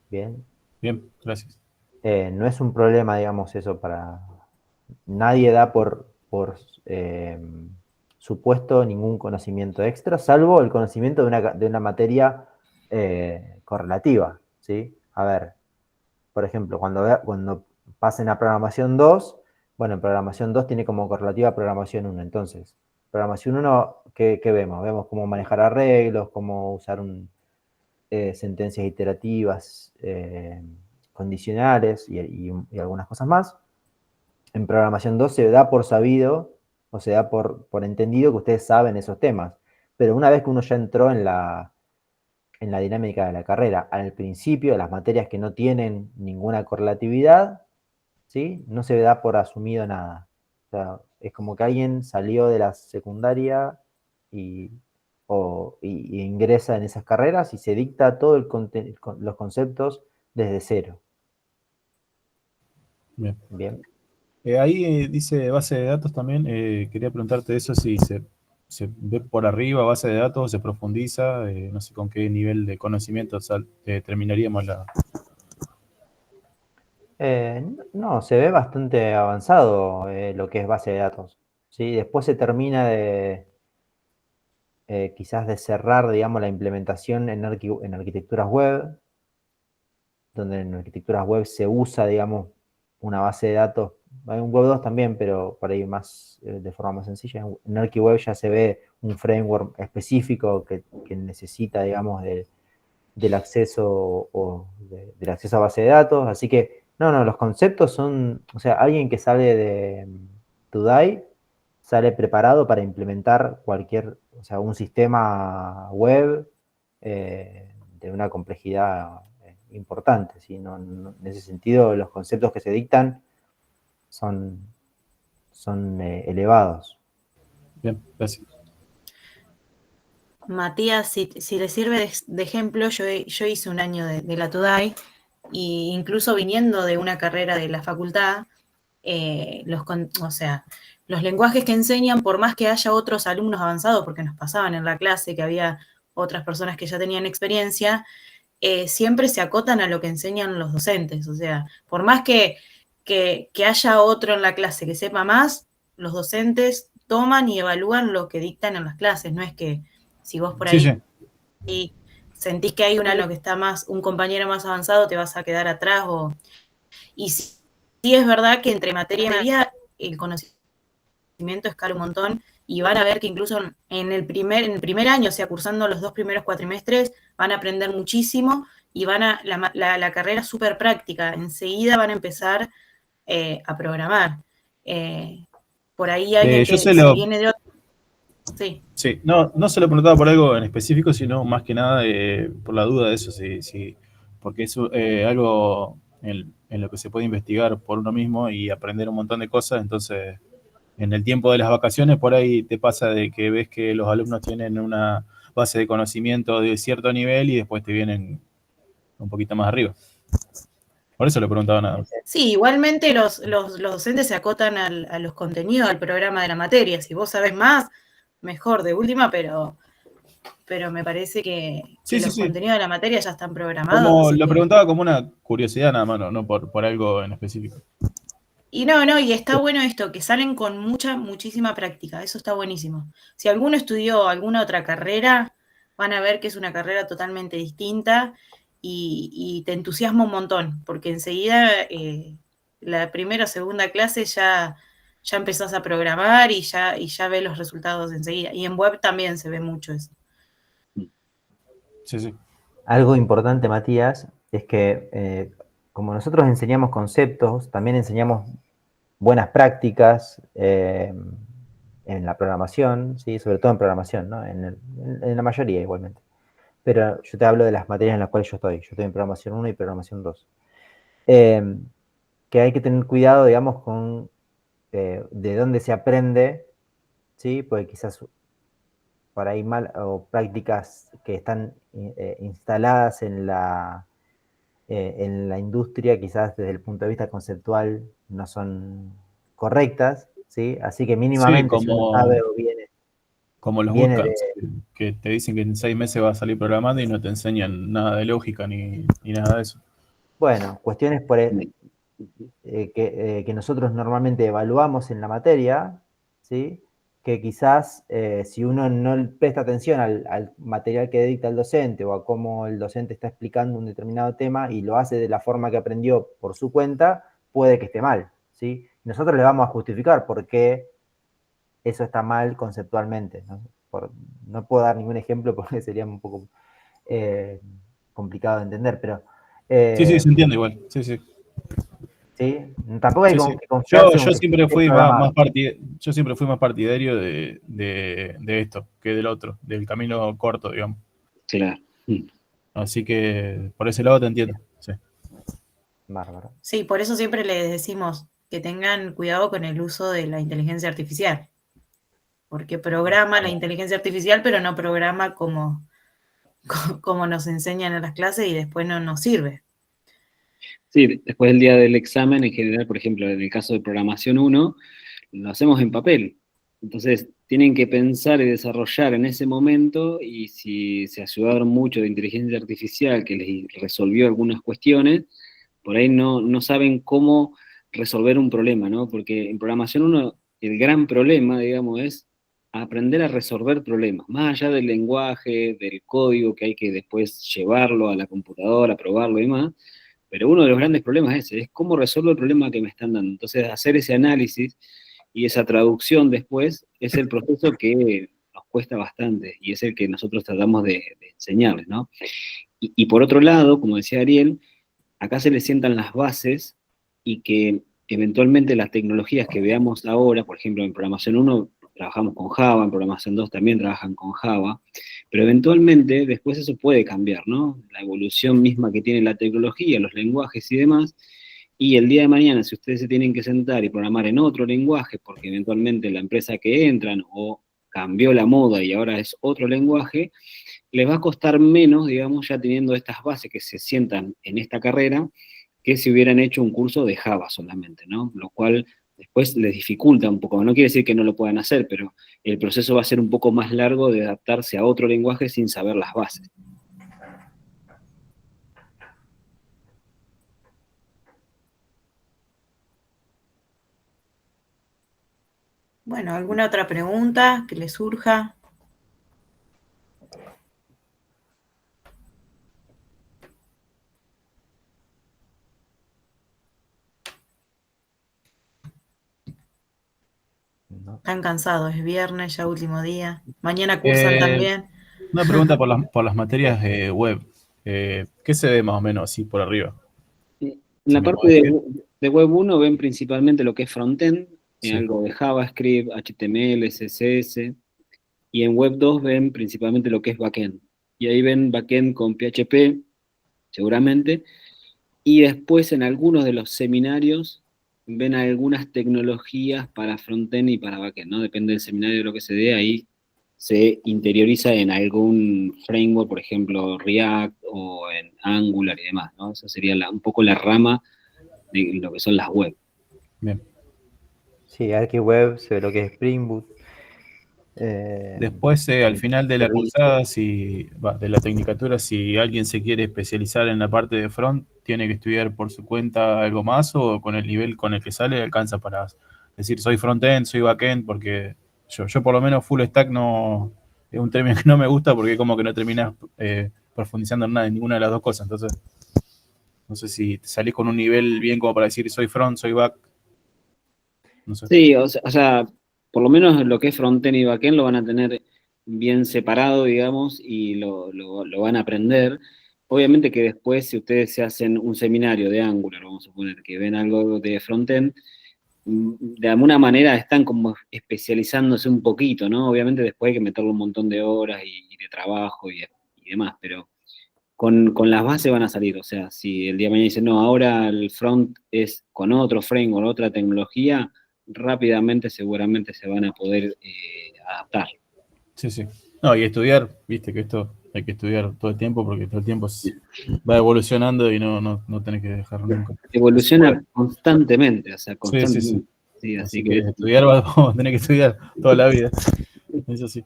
Bien. Bien, gracias. No es un problema, digamos, eso para... Nadie da por supuesto ningún conocimiento extra, salvo el conocimiento de una materia correlativa, ¿sí? A ver, por ejemplo, cuando pasen a programación 2, bueno, en programación 2 tiene como correlativa programación 1. Entonces, programación 1, ¿qué vemos? Vemos cómo manejar arreglos, cómo usar sentencias iterativas, condicionales y algunas cosas más. En programación 2 se da por sabido o se da por entendido que ustedes saben esos temas. Pero una vez que uno ya entró en la dinámica de la carrera, al principio, de las materias que no tienen ninguna correlatividad, ¿sí? No se da por asumido nada. O sea, es como que alguien salió de la secundaria y y ingresa en esas carreras y se dicta todo los conceptos desde cero. Bien. Bien. Ahí dice base de datos también. Quería preguntarte eso, si se ve por arriba base de datos o se profundiza. No sé con qué nivel de conocimiento terminaríamos la... No, se ve bastante avanzado lo que es base de datos. ¿Sí? Después se termina quizás de cerrar, digamos, la implementación en arquitecturas web, donde en arquitecturas web se usa, digamos, una base de datos. Hay un Web 2 también, pero por ahí más de forma más sencilla. En ArchiWeb ya se ve un framework específico que necesita, digamos, del acceso del acceso a base de datos. Así que, no, los conceptos son, o sea, alguien que sale de Today sale preparado para implementar o sea, un sistema web de una complejidad importante, ¿sí? En ese sentido, los conceptos que se dictan son elevados. Bien, gracias. Matías, si le sirve de ejemplo, yo hice un año de la TUDAI, y incluso viniendo de una carrera de la facultad, o sea, los lenguajes que enseñan, por más que haya otros alumnos avanzados, porque nos pasaban en la clase que había otras personas que ya tenían experiencia, siempre se acotan a lo que enseñan los docentes. O sea, por más que haya otro en la clase que sepa más, los docentes toman y evalúan lo que dictan en las clases. No es que si vos por ahí Sí. y sentís que hay un alumno que está un compañero más avanzado, te vas a quedar atrás. Y sí es verdad que entre materia y materia el conocimiento escala un montón, y van a ver que incluso en el primer año, o sea, cursando los 2 primeros cuatrimestres, van a aprender muchísimo y van a la carrera súper práctica. Enseguida van a empezar a programar. Por ahí alguien que si viene de otro... Sí. Sí, no se lo preguntaba por algo en específico, sino más que nada por la duda de eso, porque es algo en lo que se puede investigar por uno mismo y aprender un montón de cosas. Entonces, en el tiempo de las vacaciones, por ahí te pasa de que ves que los alumnos tienen una base de conocimiento de cierto nivel y después te vienen un poquito más arriba. Por eso le preguntaba nada más. Sí, igualmente los docentes se acotan a los contenidos, al programa de la materia. Si vos sabés más, mejor de última, pero me parece que los contenidos de la materia ya están programados. Lo preguntaba como una curiosidad nada más, no por algo en específico. Y y está bueno esto, que salen con muchísima práctica. Eso está buenísimo. Si alguno estudió alguna otra carrera, van a ver que es una carrera totalmente distinta y te entusiasma un montón, porque enseguida la primera o segunda clase ya empezás a programar y ya ves los resultados enseguida. Y en web también se ve mucho eso. Sí. Algo importante, Matías, es que como nosotros enseñamos conceptos, también enseñamos buenas prácticas en la programación, ¿sí? Sobre todo en programación, ¿no? En la mayoría igualmente. Pero yo te hablo de las materias en las cuales yo estoy. Yo estoy en programación 1 y programación 2. Que hay que tener cuidado, digamos, con de dónde se aprende, ¿sí? Porque quizás por ahí o prácticas que están instaladas en la industria, quizás desde el punto de vista conceptual no son correctas, ¿sí? Así que mínimamente si uno sabe o viene... Como los bootcamps, que te dicen que en 6 meses va a salir programando y no te enseñan nada de lógica ni nada de eso. Bueno, cuestiones que nosotros normalmente evaluamos en la materia, ¿sí? Que quizás si uno no presta atención al material que dicta el docente o a cómo el docente está explicando un determinado tema y lo hace de la forma que aprendió por su cuenta, puede que esté mal, ¿sí? Nosotros le vamos a justificar por qué eso está mal conceptualmente, ¿no? No puedo dar ningún ejemplo porque sería un poco complicado de entender, pero... sí, se entiende igual, sí. ¿Sí? Tampoco hay Sí. que confiarse. Yo siempre fui más partidario de esto que del otro, del camino corto, digamos. Claro. Así que por ese lado te entiendo. Sí. Bárbaro. Sí, por eso siempre les decimos que tengan cuidado con el uso de la inteligencia artificial. porque programa la inteligencia artificial, pero no programa como nos enseñan en las clases y después no nos sirve. Sí, después del día del examen, en general, por ejemplo, en el caso de programación 1, lo hacemos en papel. Entonces, tienen que pensar y desarrollar en ese momento, y si se ayudaron mucho de inteligencia artificial que les resolvió algunas cuestiones, por ahí no saben cómo resolver un problema, ¿no? Porque en programación 1, el gran problema, digamos, es aprender a resolver problemas, más allá del lenguaje, del código que hay que después llevarlo a la computadora, probarlo y demás. Pero uno de los grandes problemas es cómo resuelvo el problema que me están dando. Entonces, hacer ese análisis y esa traducción después es el proceso que nos cuesta bastante y es el que nosotros tratamos de enseñarles, ¿no? Y por otro lado, como decía Ariel, acá se les sientan las bases y que eventualmente las tecnologías que veamos ahora, por ejemplo, en programación 1 trabajamos con Java, en programación 2 también trabajan con Java, pero eventualmente después eso puede cambiar, ¿no? La evolución misma que tiene la tecnología, los lenguajes y demás, y el día de mañana, si ustedes se tienen que sentar y programar en otro lenguaje, porque eventualmente la empresa que entran o cambió la moda y ahora es otro lenguaje, les va a costar menos, digamos, ya teniendo estas bases que se sientan en esta carrera, que si hubieran hecho un curso de Java solamente, ¿no? Lo cual después les dificulta un poco. No quiere decir que no lo puedan hacer, pero el proceso va a ser un poco más largo de adaptarse a otro lenguaje sin saber las bases. Bueno, ¿alguna otra pregunta que les surja? No. Están cansados, es viernes, ya último día. Mañana cursan también. Una pregunta por las materias web. ¿Qué se ve más o menos así por arriba? En ¿Se la me parte puede decir? de Web 1 ven principalmente lo que es frontend, Sí. algo de JavaScript, HTML, CSS, y en Web 2 ven principalmente lo que es backend. Y ahí ven backend con PHP, seguramente, y después en algunos de los seminarios ven algunas tecnologías para frontend y para backend, ¿no? Depende del seminario de lo que se dé, ahí se interioriza en algún framework, por ejemplo, React o en Angular y demás, ¿no? Esa sería un poco la rama de lo que son las web. Bien. Sí, ArchiWeb, se ve lo que es Spring Boot. Después, al final de la cursada, de la tecnicatura, si alguien se quiere especializar en la parte de front, ¿tiene que estudiar por su cuenta algo más o con el nivel con el que sale alcanza para decir soy frontend, soy backend? Porque yo por lo menos full stack no es un término que no me gusta porque como que no terminas profundizando en nada, en ninguna de las dos cosas. Entonces, no sé si salís con un nivel bien como para decir soy front, soy back. No sé. Sí, o sea, por lo menos lo que es frontend y backend lo van a tener bien separado, digamos, y lo van a aprender. Obviamente que después, si ustedes se hacen un seminario de Angular, vamos a suponer que ven algo de frontend, de alguna manera están como especializándose un poquito, ¿no? Obviamente después hay que meterle un montón de horas y de trabajo y demás, pero con las bases van a salir. O sea, si el día de mañana dicen, no, ahora el front es con otro framework, otra tecnología, rápidamente seguramente se van a poder adaptar. Sí, sí. No, y estudiar, viste que esto hay que estudiar todo el tiempo porque todo el tiempo va evolucionando y no tenés que dejar nunca. Evoluciona constantemente, o sea, Sí, constantemente. sí, sí. Sí, Así que estudiar vamos a tener que estudiar toda la vida. Eso sí.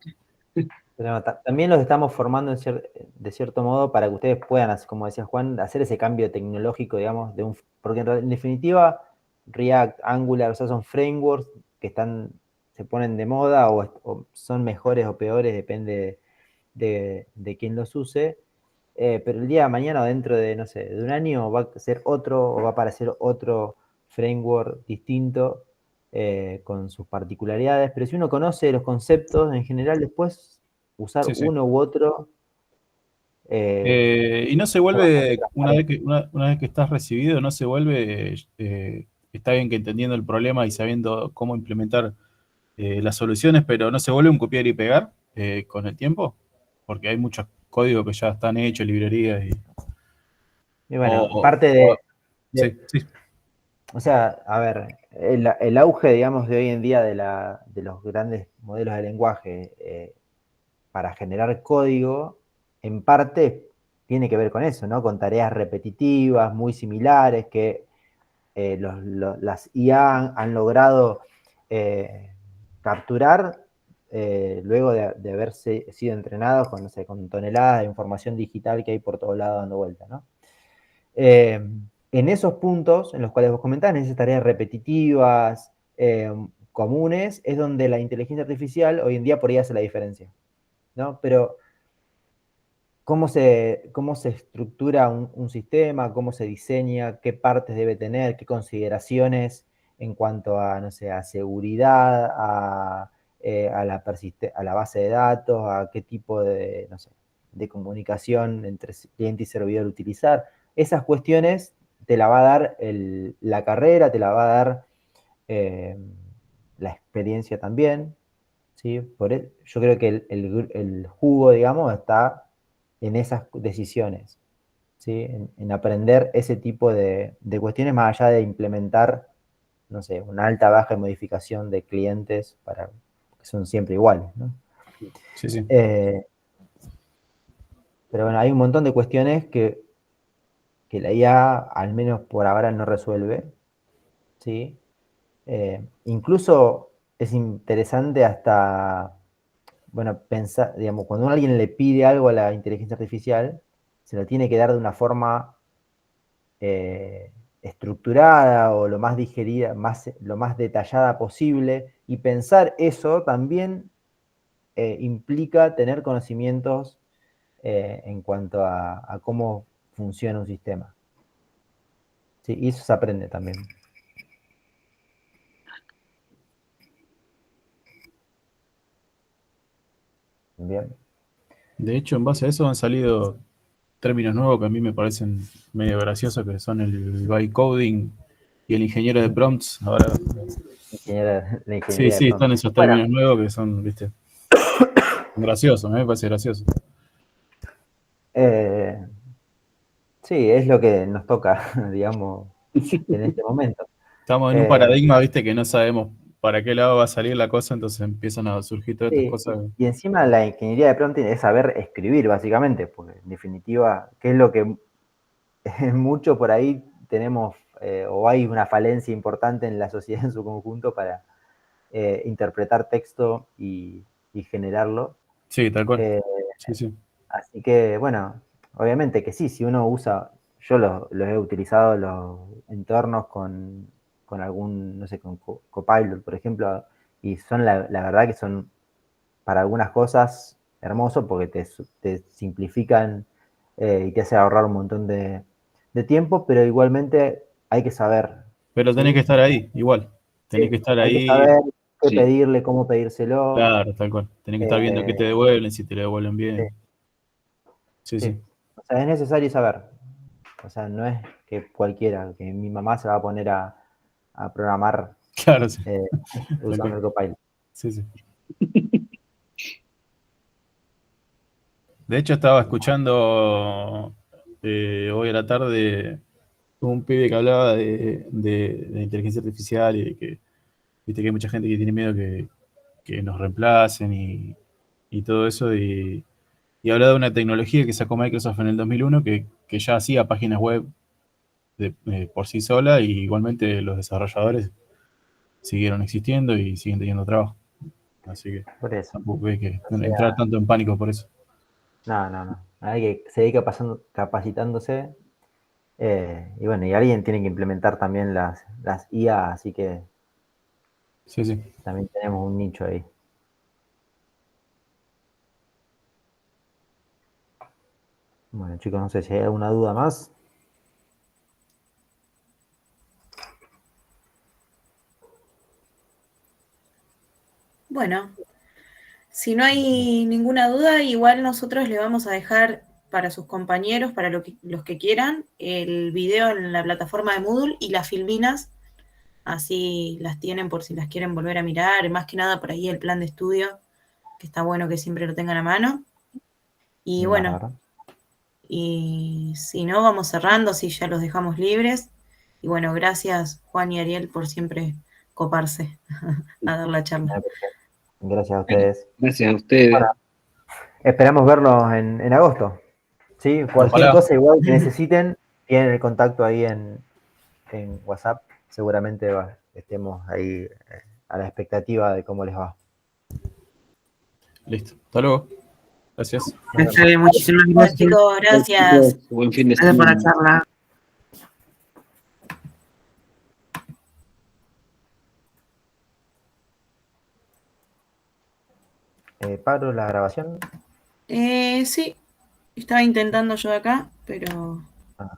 Pero también los estamos formando de cierto modo para que ustedes puedan, como decía Juan, hacer ese cambio tecnológico, digamos, porque en definitiva React, Angular, o sea, son frameworks que se ponen de moda o son mejores o peores, depende de quién los use. Pero el día de mañana o dentro de, no sé, de un año va a ser otro o va a aparecer otro framework distinto con sus particularidades. Pero si uno conoce los conceptos, en general después usar Sí, sí. uno u otro. Y no se vuelve, una vez que estás recibido, no se vuelve, está bien que entendiendo el problema y sabiendo cómo implementar las soluciones, pero no se vuelve un copiar y pegar con el tiempo, porque hay muchos códigos que ya están hechos, librerías Y bueno, o- parte o- sí, sí. o sea, a ver, el auge, digamos, de hoy en día de los grandes modelos de lenguaje para generar código, en parte tiene que ver con eso, ¿no? Con tareas repetitivas, muy similares, que las IA han logrado capturar luego de haber sido entrenados con, no sé, con toneladas de información digital que hay por todos lados dando vuelta, ¿no? En esos puntos en los cuales vos comentás, en esas tareas repetitivas, comunes, es donde la inteligencia artificial hoy en día por ahí hace la diferencia, ¿no? Pero cómo se estructura un sistema, cómo se diseña, qué partes debe tener, qué consideraciones en cuanto a, no sé, a seguridad, a la base de datos, a qué tipo de, no sé, de comunicación entre cliente y servidor utilizar. Esas cuestiones te la va a dar la carrera, te la va a dar la experiencia también, ¿sí? Yo creo que el jugo, digamos, está en esas decisiones, ¿sí? En aprender ese tipo de cuestiones más allá de implementar, no sé, una alta, baja de modificación de clientes que son siempre iguales, ¿no? Sí, sí. Pero bueno, hay un montón de cuestiones que la IA, al menos por ahora, no resuelve, ¿sí? Incluso es interesante hasta, bueno, pensar, digamos, cuando alguien le pide algo a la inteligencia artificial, se lo tiene que dar de una forma estructurada o lo más digerida, lo más detallada posible, y pensar eso también implica tener conocimientos en cuanto a cómo funciona un sistema. Sí, y eso se aprende también. Bien. De hecho, en base a eso han salido términos nuevos que a mí me parecen medio graciosos, que son el bytecoding y el ingeniero de prompts. Ahora, La sí, ingeniería de sí, prompt. están esos Bueno, términos nuevos que son, viste, graciosos, a mí me parece gracioso. sí, es lo que nos toca, digamos, en este momento. Estamos en un Eh, paradigma, viste, que no sabemos para qué lado va a salir la cosa, entonces empiezan a surgir todas estas sí, cosas. y encima la ingeniería de prompt es saber escribir, básicamente, porque en definitiva, ¿qué es lo que mucho por ahí tenemos, o hay una falencia importante en la sociedad en su conjunto para interpretar texto y generarlo? Sí, tal cual. Eh, Sí, sí. Así que, bueno, obviamente que sí, si uno usa, yo los he utilizado los entornos con algún, no sé, con Copilot, por ejemplo, y son la verdad que son para algunas cosas hermosos porque te simplifican y te hace ahorrar un montón de tiempo, pero igualmente hay que saber, Pero tenés que ¿sí? estar ahí, igual. Tenés que Sí, estar Hay que ahí, saber qué sí. pedirle, cómo pedírselo. claro, tal cual. Tenés que estar viendo qué te eh, devuelven, si te lo devuelven sí, bien. Sí, sí. sí. O sea, es necesario saber. O sea, no es que cualquiera, que mi mamá se va a poner a programar Claro, sí. eh, Tal usando cual. el Copilot. Sí, sí. De hecho, estaba escuchando hoy a la tarde un pibe que hablaba de inteligencia artificial y de que, viste que hay mucha gente que tiene miedo que nos reemplacen y todo eso. Y hablaba de una tecnología que sacó Microsoft en el 2001 que ya hacía páginas web por sí sola y igualmente los desarrolladores siguieron existiendo y siguen teniendo trabajo. Así que Por eso. tampoco hay que O entrar sea, tanto en pánico por eso. no, no, no. Hay que seguir capacitándose. Y bueno, y alguien tiene que implementar también las IA, así que Sí, sí. también tenemos un nicho ahí. Bueno, chicos, no sé si hay alguna duda más. Bueno, si no hay ninguna duda, igual nosotros le vamos a dejar para sus compañeros, para los que quieran, el video en la plataforma de Moodle y las filminas, así las tienen por si las quieren volver a mirar, más que nada por ahí el plan de estudio, que está bueno que siempre lo tengan a mano. Y bueno, Bárbaro. y si no, vamos cerrando, si ya los dejamos libres. Y bueno, gracias Juan y Ariel por siempre coparse a dar la charla. Gracias a Bueno, ustedes. gracias a ustedes. Bueno, esperamos verlos en agosto. ¿Sí? Cualquier Ojalá. cosa igual que necesiten, tienen el contacto ahí en WhatsApp. Seguramente estemos ahí a la expectativa de cómo les va. Listo. Hasta luego. Gracias. Muchísimas Bueno, gracias. chicos, gracias. Buen fin de Gracias por la semana. charla. Pablo, la grabación. Sí, estaba intentando yo de acá, pero Ah.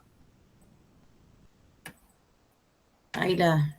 ahí la